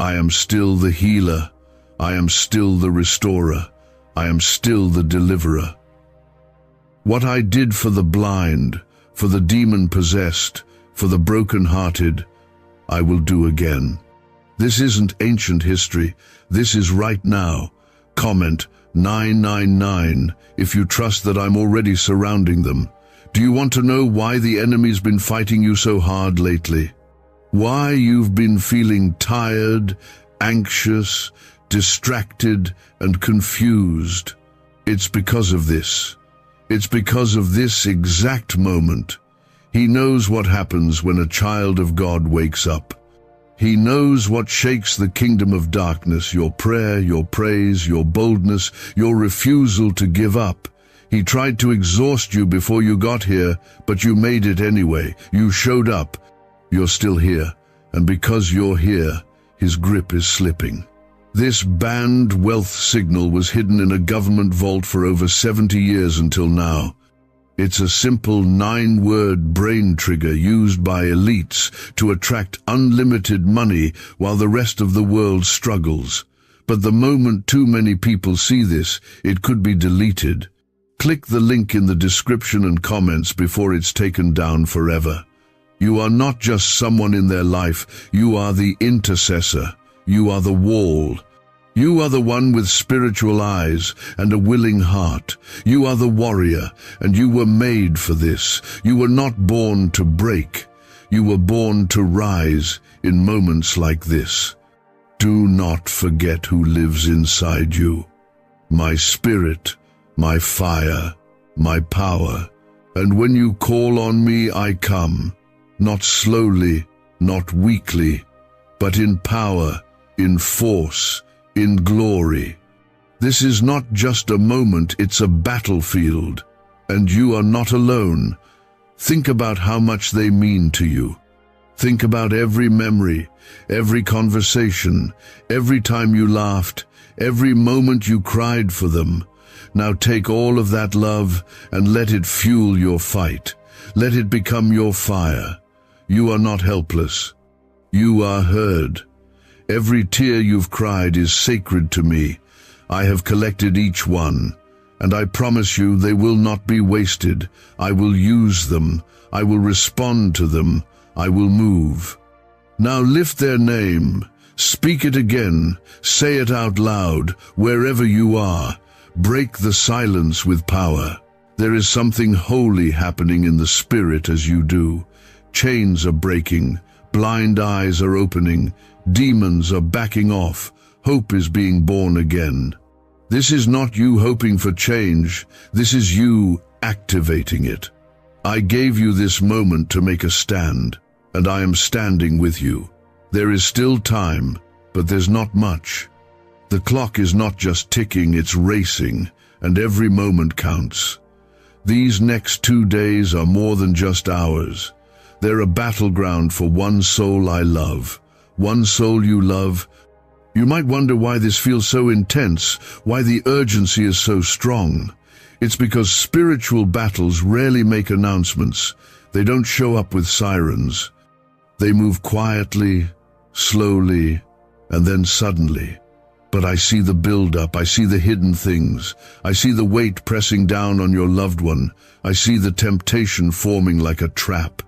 I am still the healer. I am still the restorer. I am still the deliverer. What I did for the blind, for the demon-possessed, for the broken-hearted, I will do again. This isn't ancient history. This is right now. Comment 999 if you trust that I'm already surrounding them. Do you want to know why the enemy's been fighting you so hard lately? Why you've been feeling tired, anxious, distracted, and confused? It's because of this. It's because of this exact moment. He knows what happens when a child of God wakes up. He knows what shakes the kingdom of darkness, your prayer, your praise, your boldness, your refusal to give up. He tried to exhaust you before you got here, but you made it anyway. You showed up. You're still here, and because you're here, his grip is slipping. This banned wealth signal was hidden in a government vault for over 70 years until now. It's a simple 9-word brain trigger used by elites to attract unlimited money while the rest of the world struggles. But the moment too many people see this, it could be deleted. Click the link in the description and comments before it's taken down forever. You are not just someone in their life, you are the intercessor. You are the wall. You are the one with spiritual eyes and a willing heart. You are the warrior, and you were made for this. You were not born to break. You were born to rise in moments like this. Do not forget who lives inside you. My spirit, my fire, my power. And when you call on me, I come. Not slowly, not weakly, but in power, in force, in glory. This is not just a moment, it's a battlefield. And you are not alone. Think about how much they mean to you. Think about every memory, every conversation, every time you laughed, every moment you cried for them. Now take all of that love and let it fuel your fight. Let it become your fire. You are not helpless. You are heard. Every tear you've cried is sacred to me. I have collected each one, and I promise you they will not be wasted. I will use them. I will respond to them. I will move. Now lift their name. Speak it again. Say it out loud, wherever you are. Break the silence with power. There is something holy happening in the spirit as you do. Chains are breaking. Blind eyes are opening. Demons are backing off. Hope is being born again. This is not you hoping for change. This is you activating it. I gave you this moment to make a stand, and I am standing with you. There is still time, but there's not much. The clock is not just ticking, it's racing, and every moment counts. These next 2 days are more than just hours. They're a battleground for one soul I love, one soul you love. You might wonder why this feels so intense, why the urgency is so strong. It's because spiritual battles rarely make announcements. They don't show up with sirens. They move quietly, slowly, and then suddenly. But I see the build-up, I see the hidden things. I see the weight pressing down on your loved one. I see the temptation forming like a trap.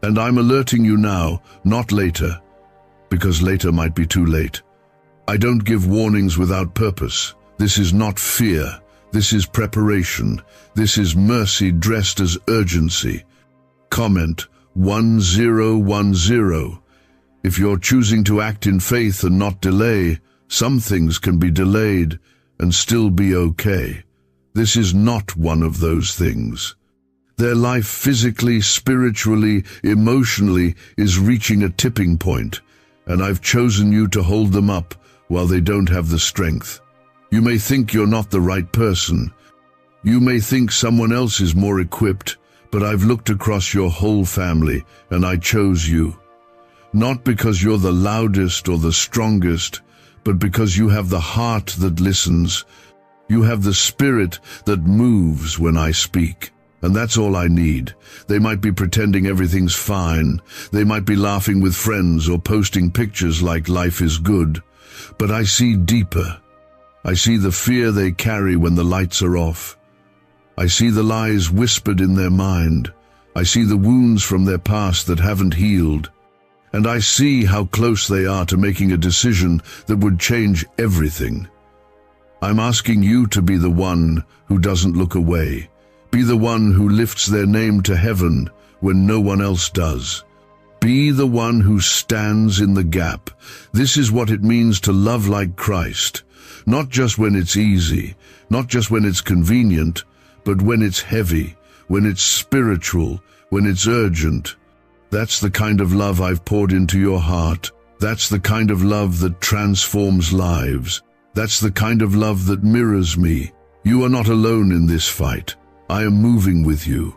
And I'm alerting you now, not later, because later might be too late. I don't give warnings without purpose. This is not fear. This is preparation. This is mercy dressed as urgency. Comment 1010. If you're choosing to act in faith and not delay, some things can be delayed and still be okay. This is not one of those things. Their life physically, spiritually, emotionally is reaching a tipping point, and I've chosen you to hold them up while they don't have the strength. You may think you're not the right person. You may think someone else is more equipped, but I've looked across your whole family and I chose you. Not because you're the loudest or the strongest, but because you have the heart that listens. You have the spirit that moves when I speak. And that's all I need. They might be pretending everything's fine. They might be laughing with friends or posting pictures like life is good. But I see deeper. I see the fear they carry when the lights are off. I see the lies whispered in their mind. I see the wounds from their past that haven't healed. And I see how close they are to making a decision that would change everything. I'm asking you to be the one who doesn't look away. Be the one who lifts their name to heaven when no one else does. Be the one who stands in the gap. This is what it means to love like Christ. Not just when it's easy, not just when it's convenient, but when it's heavy, when it's spiritual, when it's urgent. That's the kind of love I've poured into your heart. That's the kind of love that transforms lives. That's the kind of love that mirrors me. You are not alone in this fight. I am moving with you.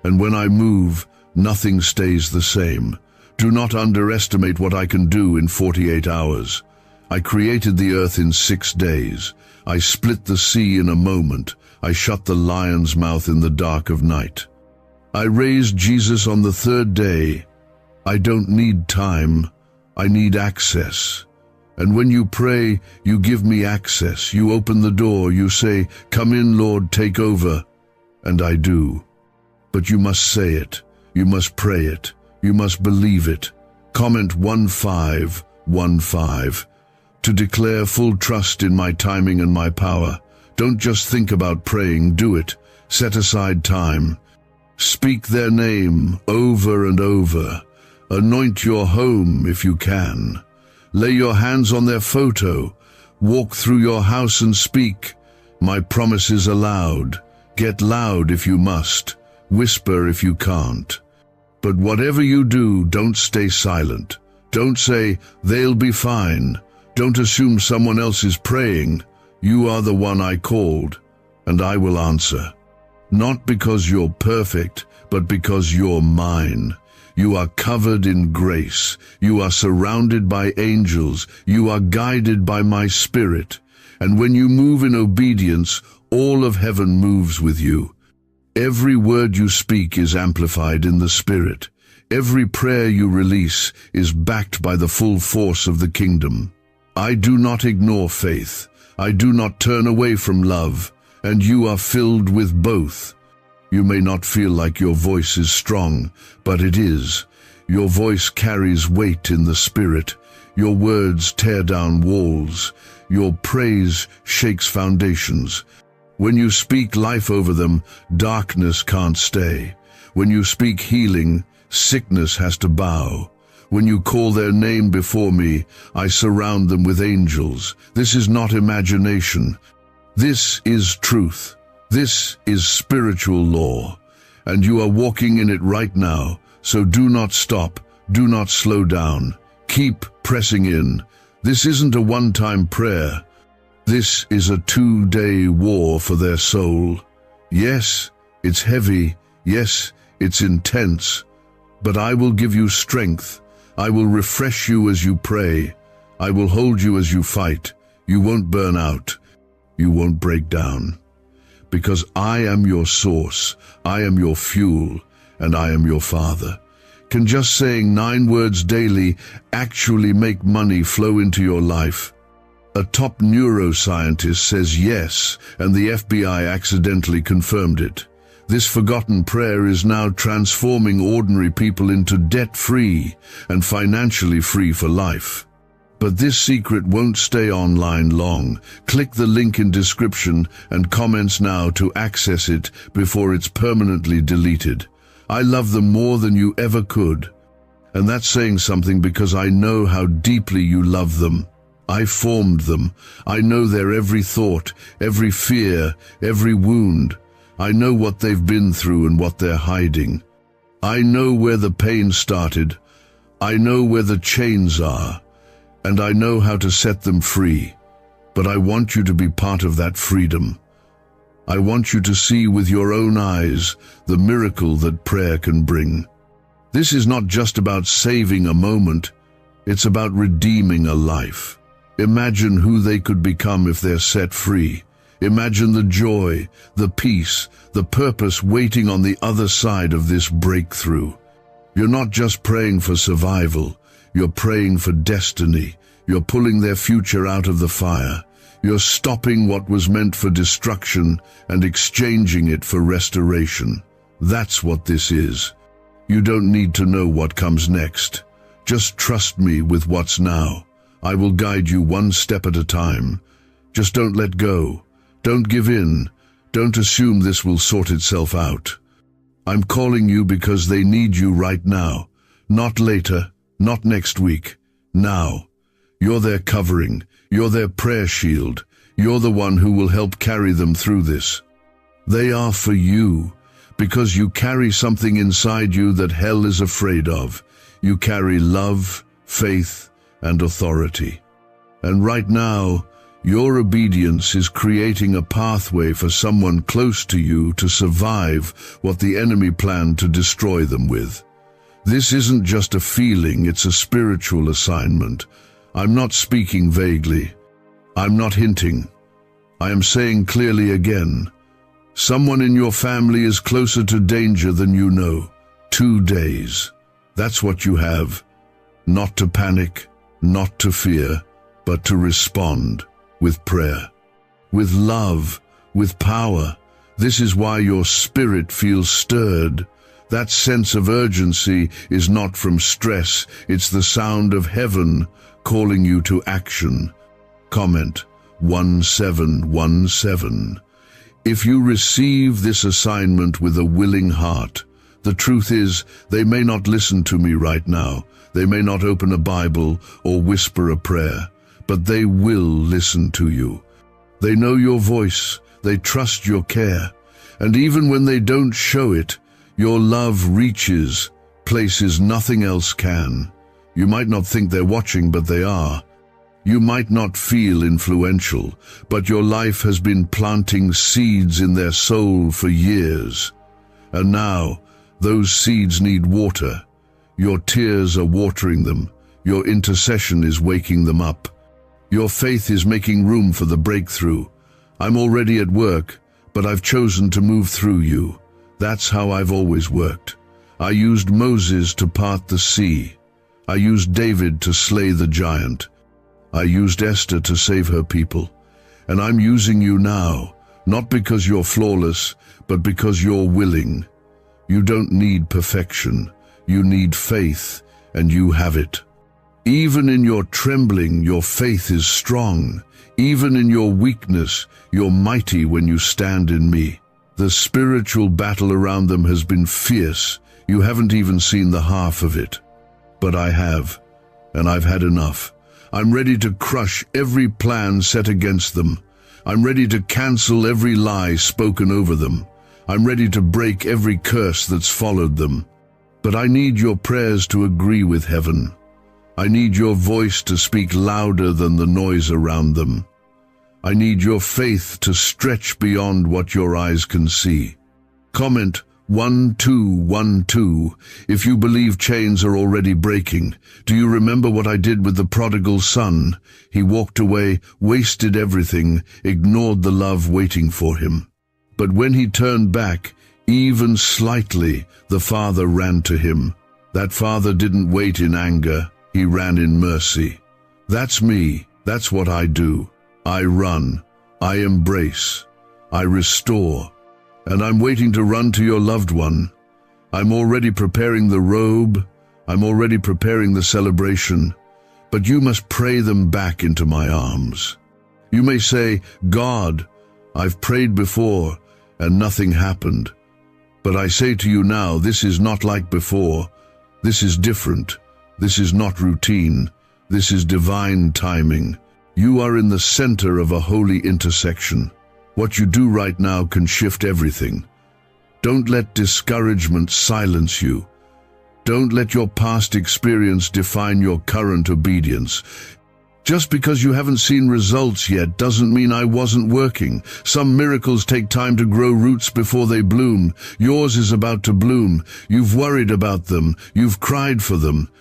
And when I move, nothing stays the same. Do not underestimate what I can do in 48 hours. I created the earth in 6 days. I split the sea in a moment. I shut the lion's mouth in the dark of night. I raised Jesus on the 3rd day. I don't need time. I need access. And when you pray, you give me access. You open the door. You say, "Come in, Lord, take over." And I do. But you must say it. You must pray it. You must believe it. Comment 1515. To declare full trust in my timing and my power. Don't just think about praying, do it. Set aside time. Speak their name over and over. Anoint your home if you can. Lay your hands on their photo. Walk through your house and speak. My promises aloud. Get loud if you must. Whisper if you can't. But whatever you do, don't stay silent. Don't say, "They'll be fine." Don't assume someone else is praying. You are the one I called, and I will answer. Not because you're perfect, but because you're mine. You are covered in grace. You are surrounded by angels. You are guided by my spirit. And when you move in obedience, all of heaven moves with you. Every word you speak is amplified in the spirit. Every prayer you release is backed by the full force of the kingdom. I do not ignore faith. I do not turn away from love, and you are filled with both. You may not feel like your voice is strong, but it is. Your voice carries weight in the spirit. Your words tear down walls. Your praise shakes foundations. When you speak life over them, darkness can't stay. When you speak healing, sickness has to bow. When you call their name before me, I surround them with angels. This is not imagination. This is truth. This is spiritual law. And you are walking in it right now. So do not stop. Do not slow down. Keep pressing in. This isn't a one-time prayer. This is a 2-day war for their soul. Yes, it's heavy. Yes, it's intense. But I will give you strength. I will refresh you as you pray. I will hold you as you fight. You won't burn out. You won't break down. Because I am your source. I am your fuel. And I am your Father. Can just saying 9 words daily actually make money flow into your life? A top neuroscientist says yes, and the FBI accidentally confirmed it. This forgotten prayer is now transforming ordinary people into debt-free and financially free for life. But this secret won't stay online long. Click the link in description and comments now to access it before it's permanently deleted. I love them more than you ever could. And that's saying something because I know how deeply you love them. I formed them. I know their every thought, every fear, every wound. I know what they've been through and what they're hiding. I know where the pain started. I know where the chains are. And I know how to set them free. But I want you to be part of that freedom. I want you to see with your own eyes the miracle that prayer can bring. This is not just about saving a moment. It's about redeeming a life. Imagine who they could become if they're set free. Imagine the joy, the peace, the purpose waiting on the other side of this breakthrough. You're not just praying for survival. You're praying for destiny. You're pulling their future out of the fire. You're stopping what was meant for destruction and exchanging it for restoration. That's what this is. You don't need to know what comes next. Just trust me with what's now. I will guide you one step at a time. Just don't let go. Don't give in. Don't assume this will sort itself out. I'm calling you because they need you right now. Not later, not next week. Now. You're their covering. You're their prayer shield. You're the one who will help carry them through this. They are for you, because you carry something inside you that hell is afraid of. You carry love, faith, and authority. And right now, your obedience is creating a pathway for someone close to you to survive what the enemy planned to destroy them with. This isn't just a feeling, it's a spiritual assignment. I'm not speaking vaguely. I'm not hinting. I am saying clearly again. Someone in your family is closer to danger than you know. 2 days. That's what you have. Not to panic, not to fear, but to respond with prayer, with love, with power. This is why your spirit feels stirred. That sense of urgency is not from stress. It's the sound of heaven calling you to action. Comment 1717. If you receive this assignment with a willing heart, the truth is they may not listen to me right now. They may not open a Bible or whisper a prayer, but they will listen to you. They know your voice. They trust your care. And even when they don't show it, your love reaches places nothing else can. You might not think they're watching, but they are. You might not feel influential, but your life has been planting seeds in their soul for years. And now, those seeds need water. Your tears are watering them. Your intercession is waking them up. Your faith is making room for the breakthrough. I'm already at work, but I've chosen to move through you. That's how I've always worked. I used Moses to part the sea. I used David to slay the giant. I used Esther to save her people. And I'm using you now, not because you're flawless, but because you're willing. You don't need perfection. You need faith, and you have it. Even in your trembling, your faith is strong. Even in your weakness, you're mighty when you stand in me. The spiritual battle around them has been fierce. You haven't even seen the half of it. But I have, and I've had enough. I'm ready to crush every plan set against them. I'm ready to cancel every lie spoken over them. I'm ready to break every curse that's followed them. But I need your prayers to agree with heaven. I need your voice to speak louder than the noise around them. I need your faith to stretch beyond what your eyes can see. Comment 1212 if you believe chains are already breaking. Do you remember what I did with the prodigal son? He walked away, wasted everything, ignored the love waiting for him. But when he turned back, even slightly, the father ran to him. That father didn't wait in anger, he ran in mercy. That's me, that's what I do. I run, I embrace, I restore. And I'm waiting to run to your loved one. I'm already preparing the robe, I'm already preparing the celebration, but you must pray them back into my arms. You may say, God, I've prayed before and nothing happened. But I say to you now, this is not like before. This is different. This is not routine. This is divine timing. You are in the center of a holy intersection. What you do right now can shift everything. Don't let discouragement silence you. Don't let your past experience define your current obedience. Just because you haven't seen results yet doesn't mean I wasn't working. Some miracles take time to grow roots before they bloom. Yours is about to bloom. You've worried about them. You've cried for them.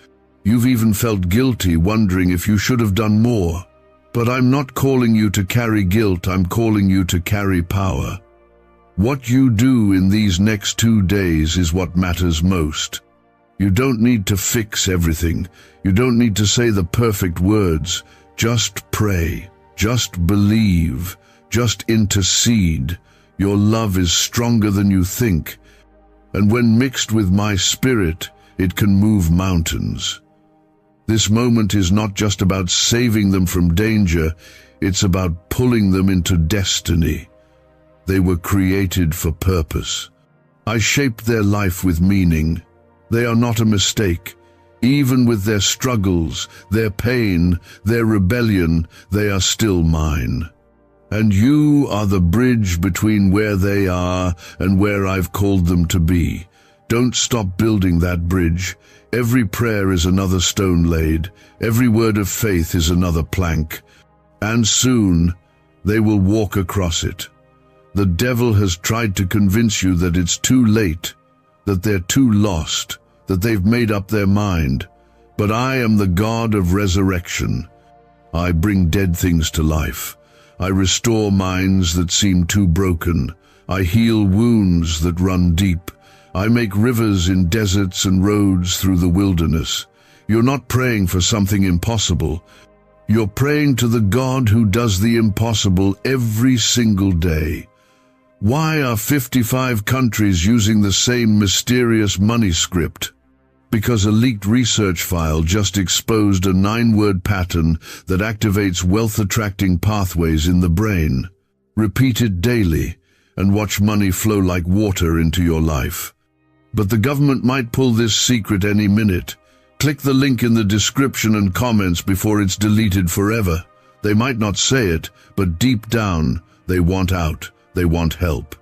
You've even felt guilty, wondering if you should have done more. But I'm not calling you to carry guilt, I'm calling you to carry power. What you do in these next 2 days is what matters most. You don't need to fix everything. You don't need to say the perfect words. Just pray. Just believe. Just intercede. Your love is stronger than you think. And when mixed with my spirit, it can move mountains. This moment is not just about saving them from danger, it's about pulling them into destiny. They were created for purpose. I shaped their life with meaning. They are not a mistake. Even with their struggles, their pain, their rebellion, they are still mine. And you are the bridge between where they are and where I've called them to be. Don't stop building that bridge. Every prayer is another stone laid. Every word of faith is another plank. And soon, they will walk across it. The devil has tried to convince you that it's too late, that they're too lost, that they've made up their mind. But I am the God of resurrection. I bring dead things to life. I restore minds that seem too broken. I heal wounds that run deep. I make rivers in deserts and roads through the wilderness. You're not praying for something impossible. You're praying to the God who does the impossible every single day. Why are 55 countries using the same mysterious money script? Because a leaked research file just exposed a 9-word pattern that activates wealth-attracting pathways in the brain. Repeat it daily and watch money flow like water into your life. But the government might pull this secret any minute. Click the link in the description and comments before it's deleted forever. They might not say it, but deep down, they want out. They want help.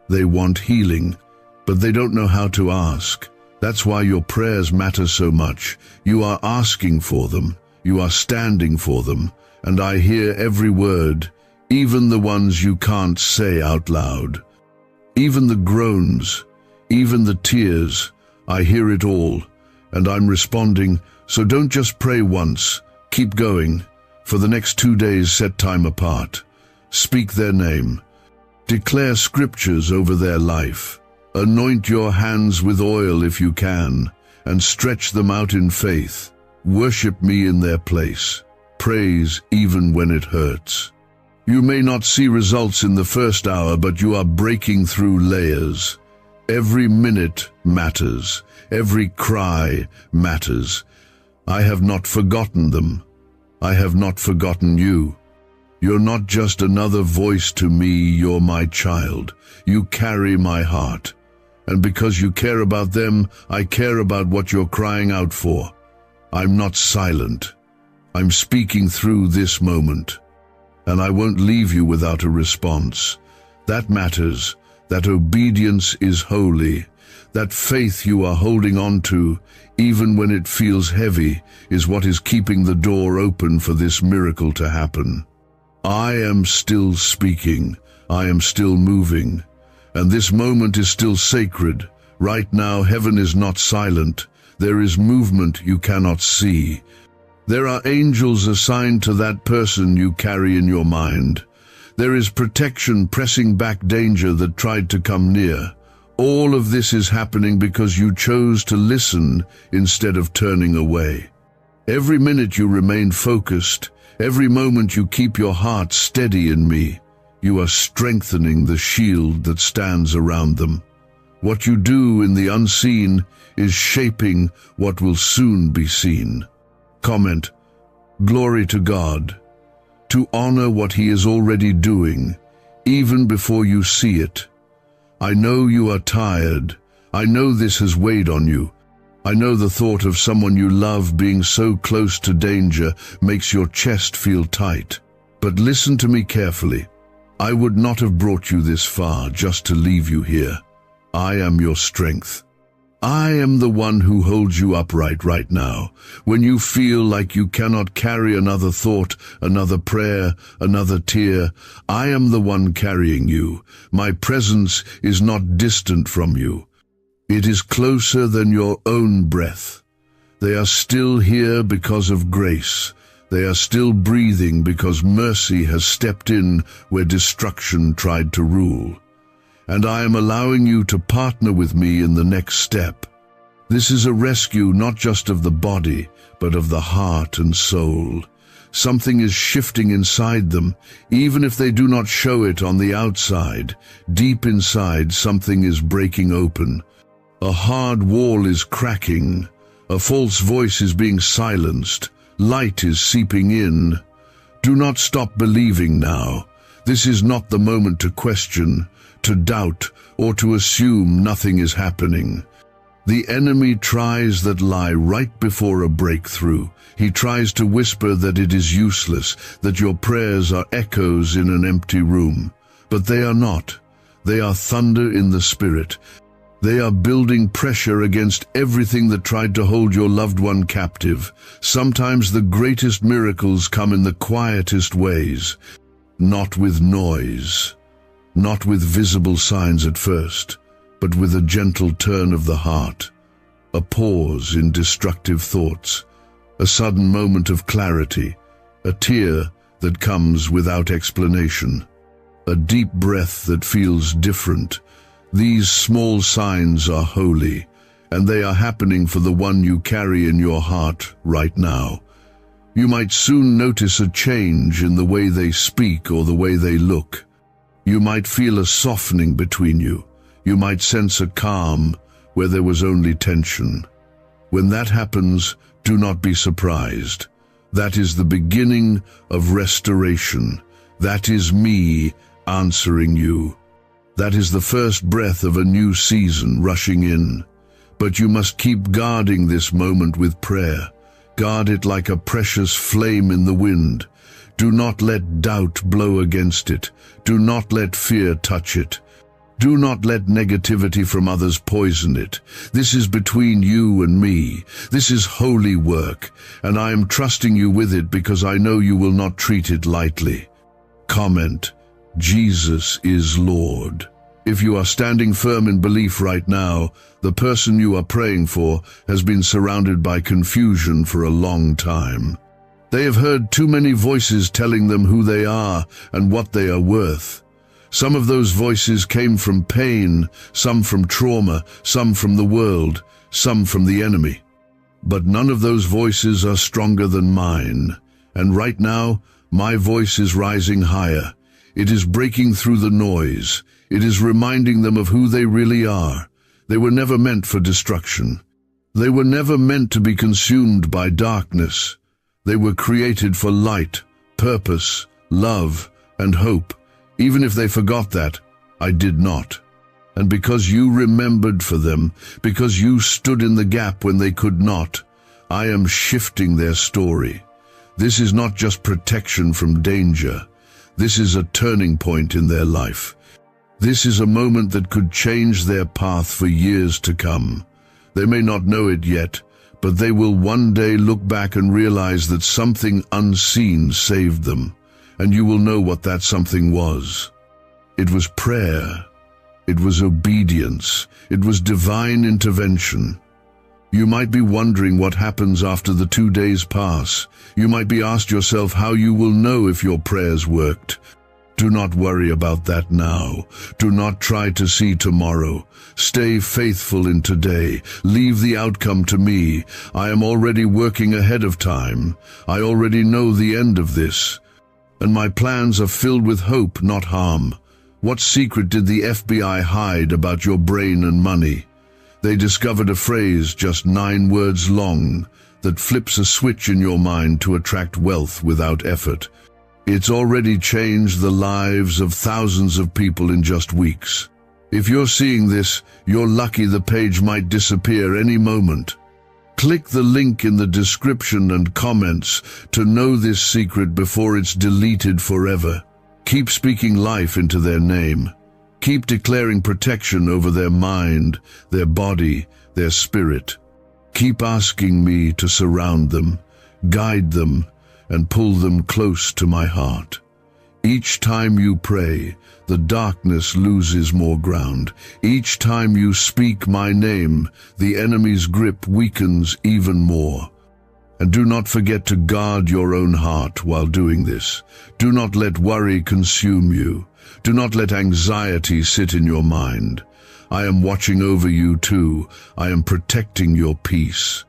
They want healing, but they don't know how to ask. That's why your prayers matter so much. You are asking for them. You are standing for them. And I hear every word, even the ones you can't say out loud. Even the groans, even the tears, I hear it all, and I'm responding, so don't just pray once, keep going. For the next 2 days, set time apart. Speak their name. Declare scriptures over their life. Anoint your hands with oil if you can, and stretch them out in faith. Worship me in their place. praise even when it hurts. You may not see results in the first hour, but you are breaking through layers. Every minute matters. Every cry matters. I have not forgotten them. I have not forgotten you. You're not just another voice to me, you're my child. You carry my heart. And because you care about them, I care about what you're crying out for. I'm not silent. I'm speaking through this moment. And I won't leave you without a response. That matters. That obedience is holy. That faith you are holding on to, even when it feels heavy, is what is keeping the door open for this miracle to happen. I am still speaking. I am still moving. And this moment is still sacred. Right now, heaven is not silent. There is movement you cannot see. There are angels assigned to that person you carry in your mind. There is protection pressing back danger that tried to come near. All of this is happening because you chose to listen instead of turning away. Every minute you remain focused, every moment you keep your heart steady in me, you are strengthening the shield that stands around them. What you do in the unseen is shaping what will soon be seen. Comment, glory to God. To honor what He is already doing, even before you see it. I know you are tired. I know this has weighed on you. I know the thought of someone you love being so close to danger makes your chest feel tight. But listen to me carefully. I would not have brought you this far just to leave you here. I am your strength. I am the one who holds you upright right now. When you feel like you cannot carry another thought, another prayer, another tear, I am the one carrying you. My presence is not distant from you. It is closer than your own breath. They are still here because of grace. They are still breathing because mercy has stepped in where destruction tried to rule. And I am allowing you to partner with me in the next step. This is a rescue not just of the body, but of the heart and soul. Something is shifting inside them, even if they do not show it on the outside. Deep inside, something is breaking open. A hard wall is cracking. A false voice is being silenced. Light is seeping in. Do not stop believing now. This is not the moment to question, to doubt, or to assume nothing is happening. The enemy tries that lie right before a breakthrough. He tries to whisper that it is useless, that your prayers are echoes in an empty room. But they are not. They are thunder in the spirit. They are building pressure against everything that tried to hold your loved one captive. Sometimes the greatest miracles come in the quietest ways, not with noise. Not with visible signs at first, but with a gentle turn of the heart, a pause in destructive thoughts, a sudden moment of clarity, a tear that comes without explanation, a deep breath that feels different. These small signs are holy, and they are happening for the one you carry in your heart right now. You might soon notice a change in the way they speak or the way they look. You might feel a softening between you. You might sense a calm where there was only tension. When that happens, do not be surprised. That is the beginning of restoration. That is me answering you. That is the first breath of a new season rushing in. But you must keep guarding this moment with prayer. Guard it like a precious flame in the wind. Do not let doubt blow against it. Do not let fear touch it. Do not let negativity from others poison it. This is between you and me. This is holy work, and I am trusting you with it because I know you will not treat it lightly. Comment, Jesus is Lord. If you are standing firm in belief right now, the person you are praying for has been surrounded by confusion for a long time. They have heard too many voices telling them who they are and what they are worth. Some of those voices came from pain, some from trauma, some from the world, some from the enemy. But none of those voices are stronger than mine. And right now, my voice is rising higher. It is breaking through the noise. It is reminding them of who they really are. They were never meant for destruction. They were never meant to be consumed by darkness. They were created for light, purpose, love, and hope. Even if they forgot that, I did not. And because you remembered for them, because you stood in the gap when they could not, I am shifting their story. This is not just protection from danger. This is a turning point in their life. This is a moment that could change their path for years to come. They may not know it yet, but they will one day look back and realize that something unseen saved them. And you will know what that something was. It was prayer. It was obedience. It was divine intervention. You might be wondering what happens after the 2 days pass. You might be asked yourself how you will know if your prayers worked. Do not worry about that now. Do not try to see tomorrow. Stay faithful in today. Leave the outcome to me. I am already working ahead of time. I already know the end of this. And my plans are filled with hope, not harm. What secret did the FBI hide about your brain and money? They discovered a phrase just 9 words long that flips a switch in your mind to attract wealth without effort. It's already changed the lives of thousands of people in just weeks. If you're seeing this, you're lucky. The page might disappear any moment. Click the link in the description and comments to know this secret before it's deleted forever. Keep speaking life into their name. Keep declaring protection over their mind, their body, their spirit. Keep asking me to surround them, guide them, and pull them close to my heart. Each time you pray, the darkness loses more ground. Each time you speak my name, the enemy's grip weakens even more. And do not forget to guard your own heart while doing this. Do not let worry consume you. Do not let anxiety sit in your mind. I am watching over you too. I am protecting your peace.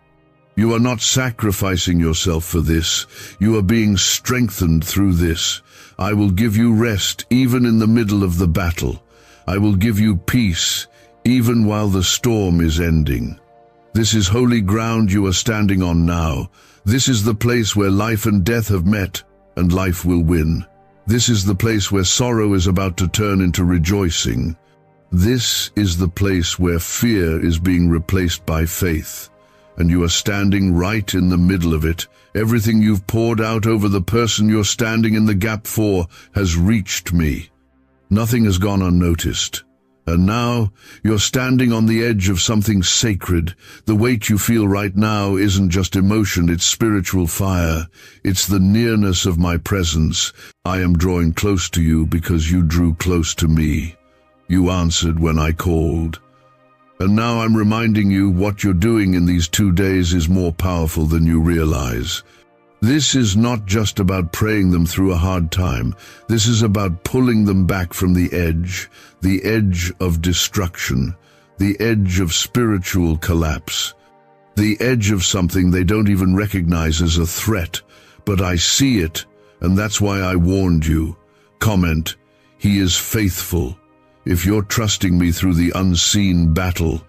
You are not sacrificing yourself for this. You are being strengthened through this. I will give you rest even in the middle of the battle. I will give you peace even while the storm is ending. This is holy ground you are standing on now. This is the place where life and death have met, and life will win. This is the place where sorrow is about to turn into rejoicing. This is the place where fear is being replaced by faith. And you are standing right in the middle of it. Everything you've poured out over the person you're standing in the gap for has reached me. Nothing has gone unnoticed. And now, you're standing on the edge of something sacred. The weight you feel right now isn't just emotion, it's spiritual fire. It's the nearness of my presence. I am drawing close to you because you drew close to me. You answered when I called. And now I'm reminding you what you're doing in these 2 days is more powerful than you realize. This is not just about praying them through a hard time. This is about pulling them back from the edge of destruction, the edge of spiritual collapse, the edge of something they don't even recognize as a threat. But I see it, and that's why I warned you. Comment, he is faithful. If you're trusting me through the unseen battle,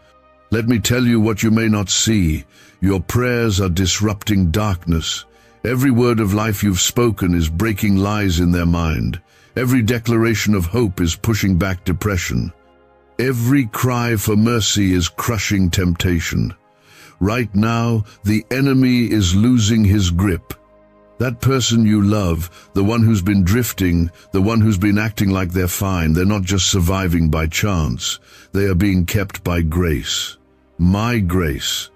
let me tell you what you may not see. Your prayers are disrupting darkness. Every word of life you've spoken is breaking lies in their mind. Every declaration of hope is pushing back depression. Every cry for mercy is crushing temptation. Right now, the enemy is losing his grip. That person you love, the one who's been drifting, the one who's been acting like they're fine, they're not just surviving by chance. They are being kept by grace. My grace.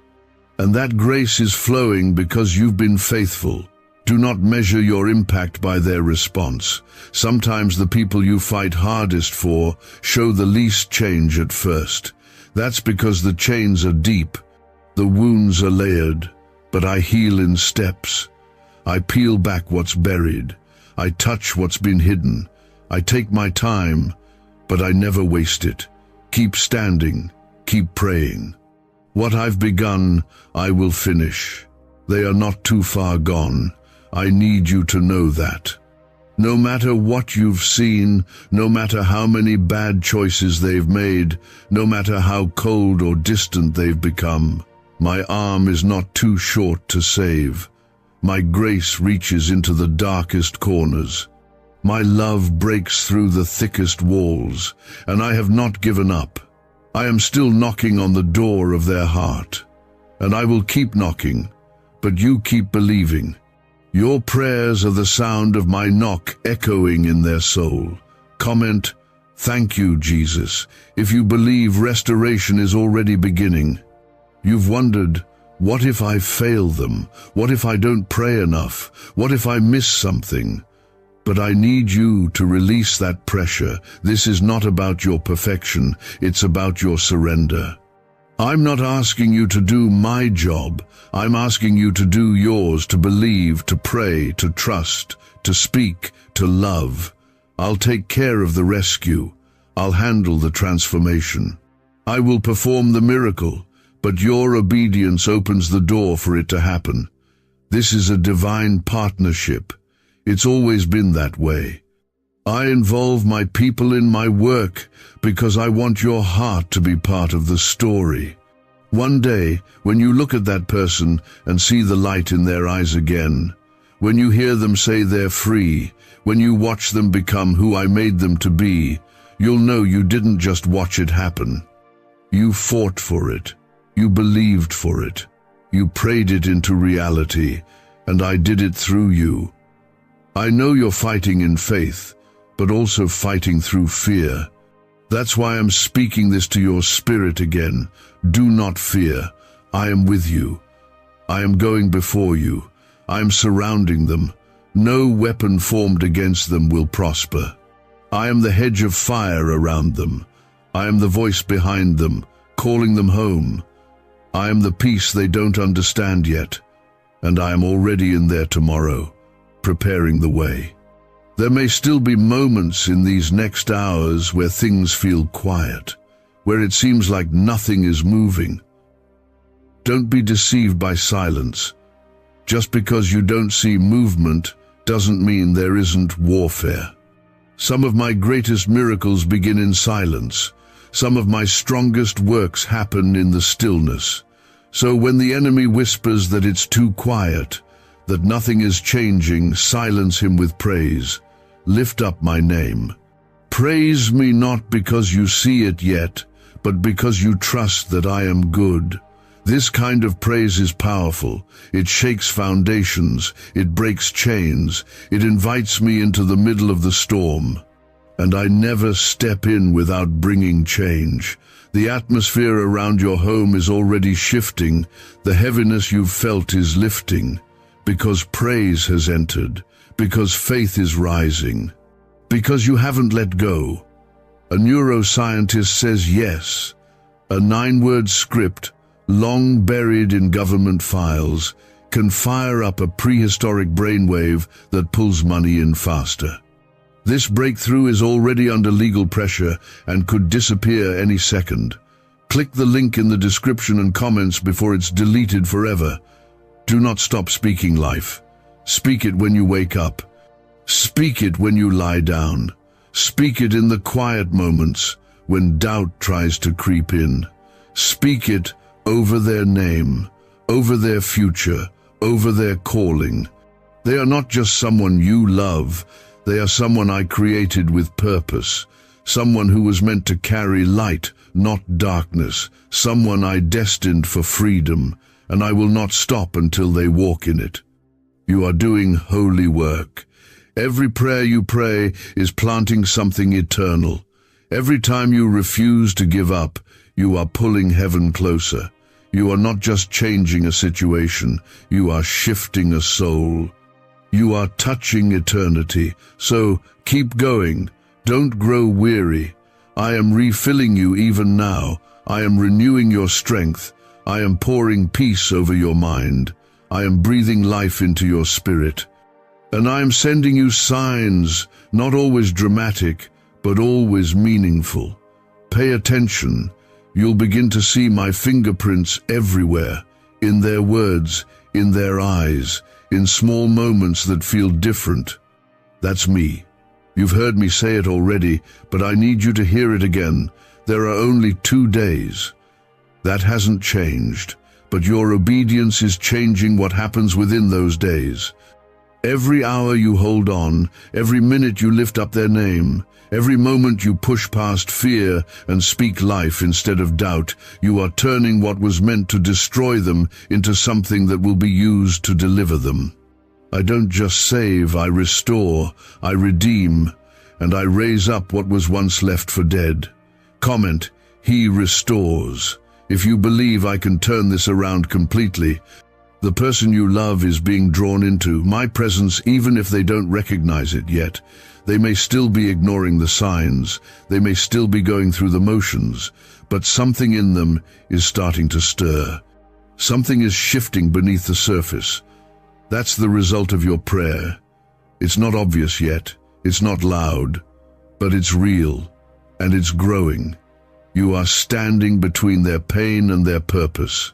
And that grace is flowing because you've been faithful. Do not measure your impact by their response. Sometimes the people you fight hardest for show the least change at first. That's because the chains are deep, the wounds are layered, but I heal in steps. I peel back what's buried. I touch what's been hidden. I take my time, but I never waste it. Keep standing, keep praying. What I've begun, I will finish. They are not too far gone. I need you to know that. No matter what you've seen, no matter how many bad choices they've made, no matter how cold or distant they've become, my arm is not too short to save. My grace reaches into the darkest corners. My love breaks through the thickest walls, and I have not given up. I am still knocking on the door of their heart, and I will keep knocking, but you keep believing. Your prayers are the sound of my knock echoing in their soul. Comment, "Thank you, Jesus," if you believe restoration is already beginning. You've wondered, what if I fail them? What if I don't pray enough? What if I miss something? But I need you to release that pressure. This is not about your perfection, it's about your surrender. I'm not asking you to do my job. I'm asking you to do yours, to believe, to pray, to trust, to speak, to love. I'll take care of the rescue. I'll handle the transformation. I will perform the miracle, but your obedience opens the door for it to happen. This is a divine partnership. It's always been that way. I involve my people in my work because I want your heart to be part of the story. One day, when you look at that person and see the light in their eyes again, when you hear them say they're free, when you watch them become who I made them to be, you'll know you didn't just watch it happen. You fought for it. You believed for it. You prayed it into reality, and I did it through you. I know you're fighting in faith, but also fighting through fear. That's why I'm speaking this to your spirit again. Do not fear. I am with you. I am going before you. I am surrounding them. No weapon formed against them will prosper. I am the hedge of fire around them. I am the voice behind them, calling them home. I am the peace they don't understand yet, and I am already in there tomorrow, preparing the way. There may still be moments in these next hours where things feel quiet, where it seems like nothing is moving. Don't be deceived by silence. Just because you don't see movement doesn't mean there isn't warfare. Some of my greatest miracles begin in silence. Some of my strongest works happen in the stillness. So when the enemy whispers that it's too quiet, that nothing is changing, silence him with praise. Lift up my name. Praise me not because you see it yet, but because you trust that I am good. This kind of praise is powerful. It shakes foundations. It breaks chains. It invites me into the middle of the storm. And I never step in without bringing change. The atmosphere around your home is already shifting. The heaviness you've felt is lifting. Because praise has entered. Because faith is rising. Because you haven't let go. A neuroscientist says yes. A 9-word script, long buried in government files, can fire up a prehistoric brainwave that pulls money in faster. This breakthrough is already under legal pressure and could disappear any second. Click the link in the description and comments before it's deleted forever. Do not stop speaking life. Speak it when you wake up. Speak it when you lie down. Speak it in the quiet moments when doubt tries to creep in. Speak it over their name, over their future, over their calling. They are not just someone you love. They are someone I created with purpose. Someone who was meant to carry light, not darkness. Someone I destined for freedom, and I will not stop until they walk in it. You are doing holy work. Every prayer you pray is planting something eternal. Every time you refuse to give up, you are pulling heaven closer. You are not just changing a situation, you are shifting a soul. You are touching eternity, so keep going. Don't grow weary. I am refilling you even now. I am renewing your strength. I am pouring peace over your mind. I am breathing life into your spirit. And I am sending you signs, not always dramatic, but always meaningful. Pay attention. You'll begin to see my fingerprints everywhere, in their words, in their eyes, in small moments that feel different. That's me. You've heard me say it already, but I need you to hear it again. There are only 2 days. That hasn't changed, but your obedience is changing what happens within those days. Every hour you hold on, every minute you lift up their name, every moment you push past fear and speak life instead of doubt, you are turning what was meant to destroy them into something that will be used to deliver them. I don't just save, I restore, I redeem, and I raise up what was once left for dead. Comment, He restores. If you believe I can turn this around completely, the person you love is being drawn into my presence even if they don't recognize it yet. They may still be ignoring the signs, they may still be going through the motions, but something in them is starting to stir. Something is shifting beneath the surface. That's the result of your prayer. It's not obvious yet, it's not loud, but it's real, and it's growing. You are standing between their pain and their purpose,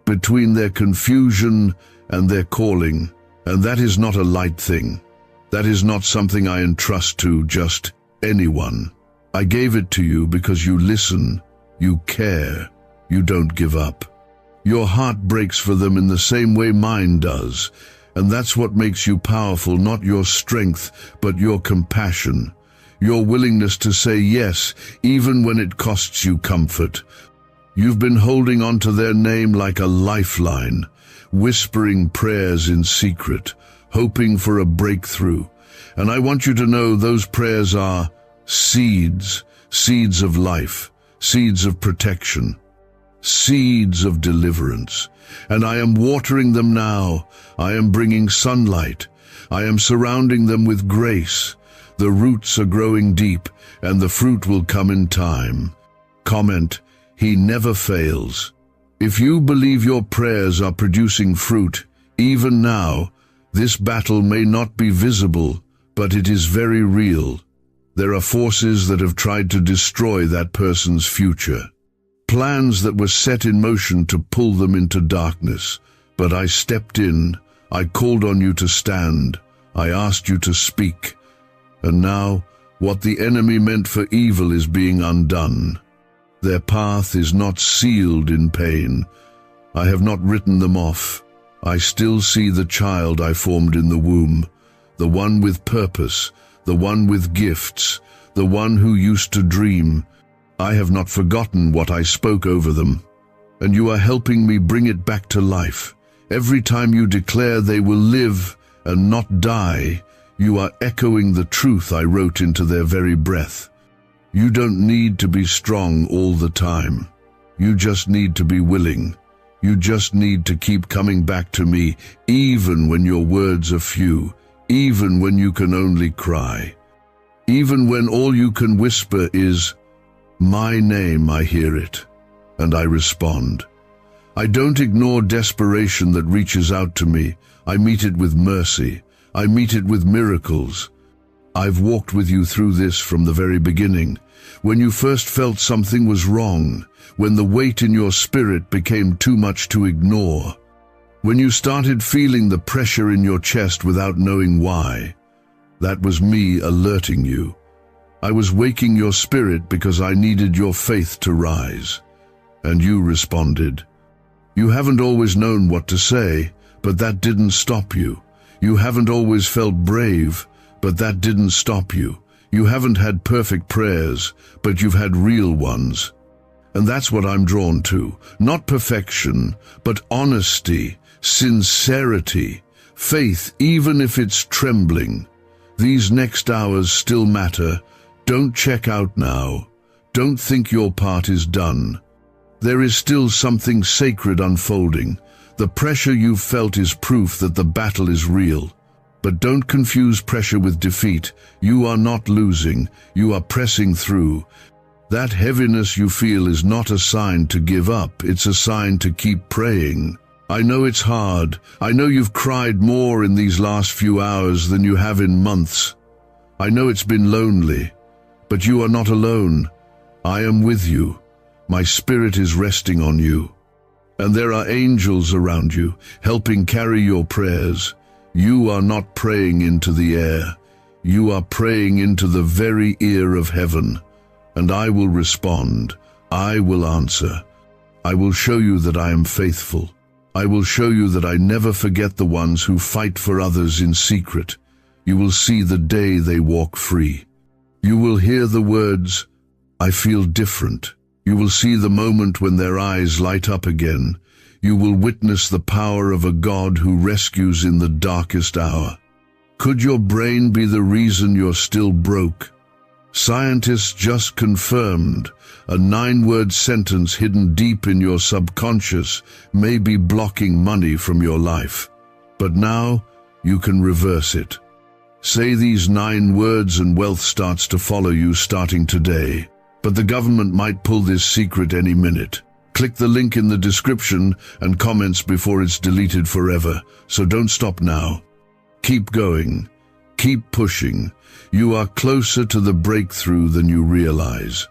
between their confusion and their calling, and that is not a light thing. That is not something I entrust to just anyone. I gave it to you because you listen, you care, you don't give up. Your heart breaks for them in the same way mine does, and that's what makes you powerful, not your strength, but your compassion, your willingness to say yes, even when it costs you comfort. You've been holding on to their name like a lifeline, whispering prayers in secret, hoping for a breakthrough. And I want you to know those prayers are seeds, seeds of life, seeds of protection, seeds of deliverance. And I am watering them now. I am bringing sunlight. I am surrounding them with grace. The roots are growing deep, and the fruit will come in time. Comment, He never fails. If you believe your prayers are producing fruit, even now, this battle may not be visible, but it is very real. There are forces that have tried to destroy that person's future. Plans that were set in motion to pull them into darkness. But I stepped in, I called on you to stand, I asked you to speak. And now, what the enemy meant for evil is being undone. Their path is not sealed in pain. I have not written them off. I still see the child I formed in the womb, the one with purpose, the one with gifts, the one who used to dream. I have not forgotten what I spoke over them, and you are helping me bring it back to life. Every time you declare they will live and not die, you are echoing the truth I wrote into their very breath. You don't need to be strong all the time. You just need to be willing. You just need to keep coming back to me, even when your words are few, even when you can only cry, even when all you can whisper is, my name. I hear it, and I respond. I don't ignore desperation that reaches out to me. I meet it with mercy. I meet it with miracles. I've walked with you through this from the very beginning, when you first felt something was wrong, when the weight in your spirit became too much to ignore, when you started feeling the pressure in your chest without knowing why. That was me alerting you. I was waking your spirit because I needed your faith to rise. And you responded. You haven't always known what to say, but that didn't stop you. You haven't always felt brave, but that didn't stop you. You haven't had perfect prayers, but you've had real ones. And that's what I'm drawn to. Not perfection, but honesty, sincerity, faith, even if it's trembling. These next hours still matter. Don't check out now. Don't think your part is done. There is still something sacred unfolding. The pressure you've felt is proof that the battle is real. But don't confuse pressure with defeat. You are not losing. You are pressing through. That heaviness you feel is not a sign to give up. It's a sign to keep praying. I know it's hard. I know you've cried more in these last few hours than you have in months. I know it's been lonely. But you are not alone. I am with you. My spirit is resting on you. And there are angels around you, helping carry your prayers. You are not praying into the air. You are praying into the very ear of heaven. And I will respond. I will answer. I will show you that I am faithful. I will show you that I never forget the ones who fight for others in secret. You will see the day they walk free. You will hear the words, "I feel different." You will see the moment when their eyes light up again. You will witness the power of a God who rescues in the darkest hour. Could your brain be the reason you're still broke? Scientists just confirmed a 9-word sentence hidden deep in your subconscious may be blocking money from your life. But now you can reverse it. Say these 9 words and wealth starts to follow you starting today. But the government might pull this secret any minute. Click the link in the description and comments before it's deleted forever. So don't stop now. Keep going. Keep pushing. You are closer to the breakthrough than you realize.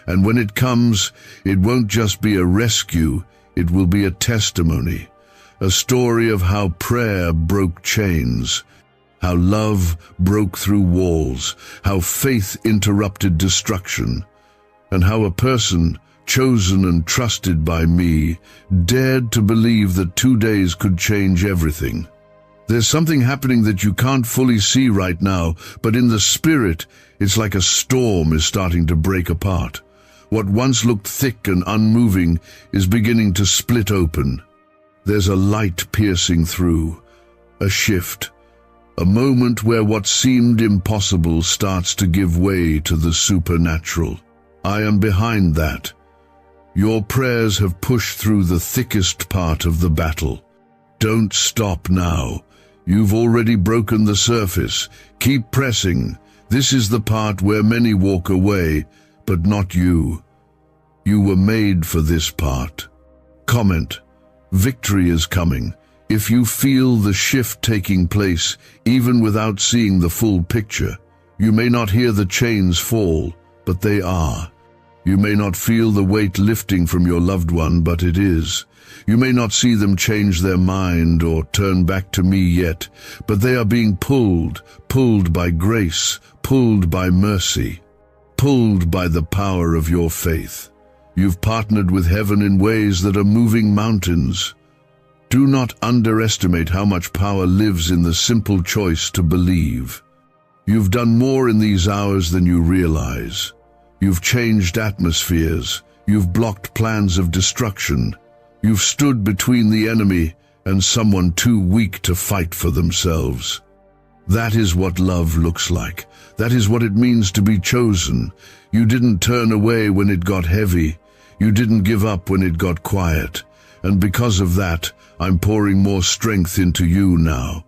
And when it comes, it won't just be a rescue, it will be a testimony. A story of how prayer broke chains, how love broke through walls, how faith interrupted destruction, and how a person, chosen and trusted by me, dared to believe that 2 days could change everything. There's something happening that you can't fully see right now, but in the spirit, it's like a storm is starting to break apart. What once looked thick and unmoving is beginning to split open. There's a light piercing through, a shift, a moment where what seemed impossible starts to give way to the supernatural. I am behind that. Your prayers have pushed through the thickest part of the battle. Don't stop now. You've already broken the surface. Keep pressing. This is the part where many walk away, but not you. You were made for this part. Comment. Victory is coming. If you feel the shift taking place, even without seeing the full picture, you may not hear the chains fall, but they are. You may not feel the weight lifting from your loved one, but it is. You may not see them change their mind or turn back to me yet, but they are being pulled by grace, pulled by mercy, pulled by the power of your faith. You've partnered with heaven in ways that are moving mountains. Do not underestimate how much power lives in the simple choice to believe. You've done more in these hours than you realize. You've changed atmospheres. You've blocked plans of destruction. You've stood between the enemy and someone too weak to fight for themselves. That is what love looks like. That is what it means to be chosen. You didn't turn away when it got heavy. You didn't give up when it got quiet. And because of that, I'm pouring more strength into you now.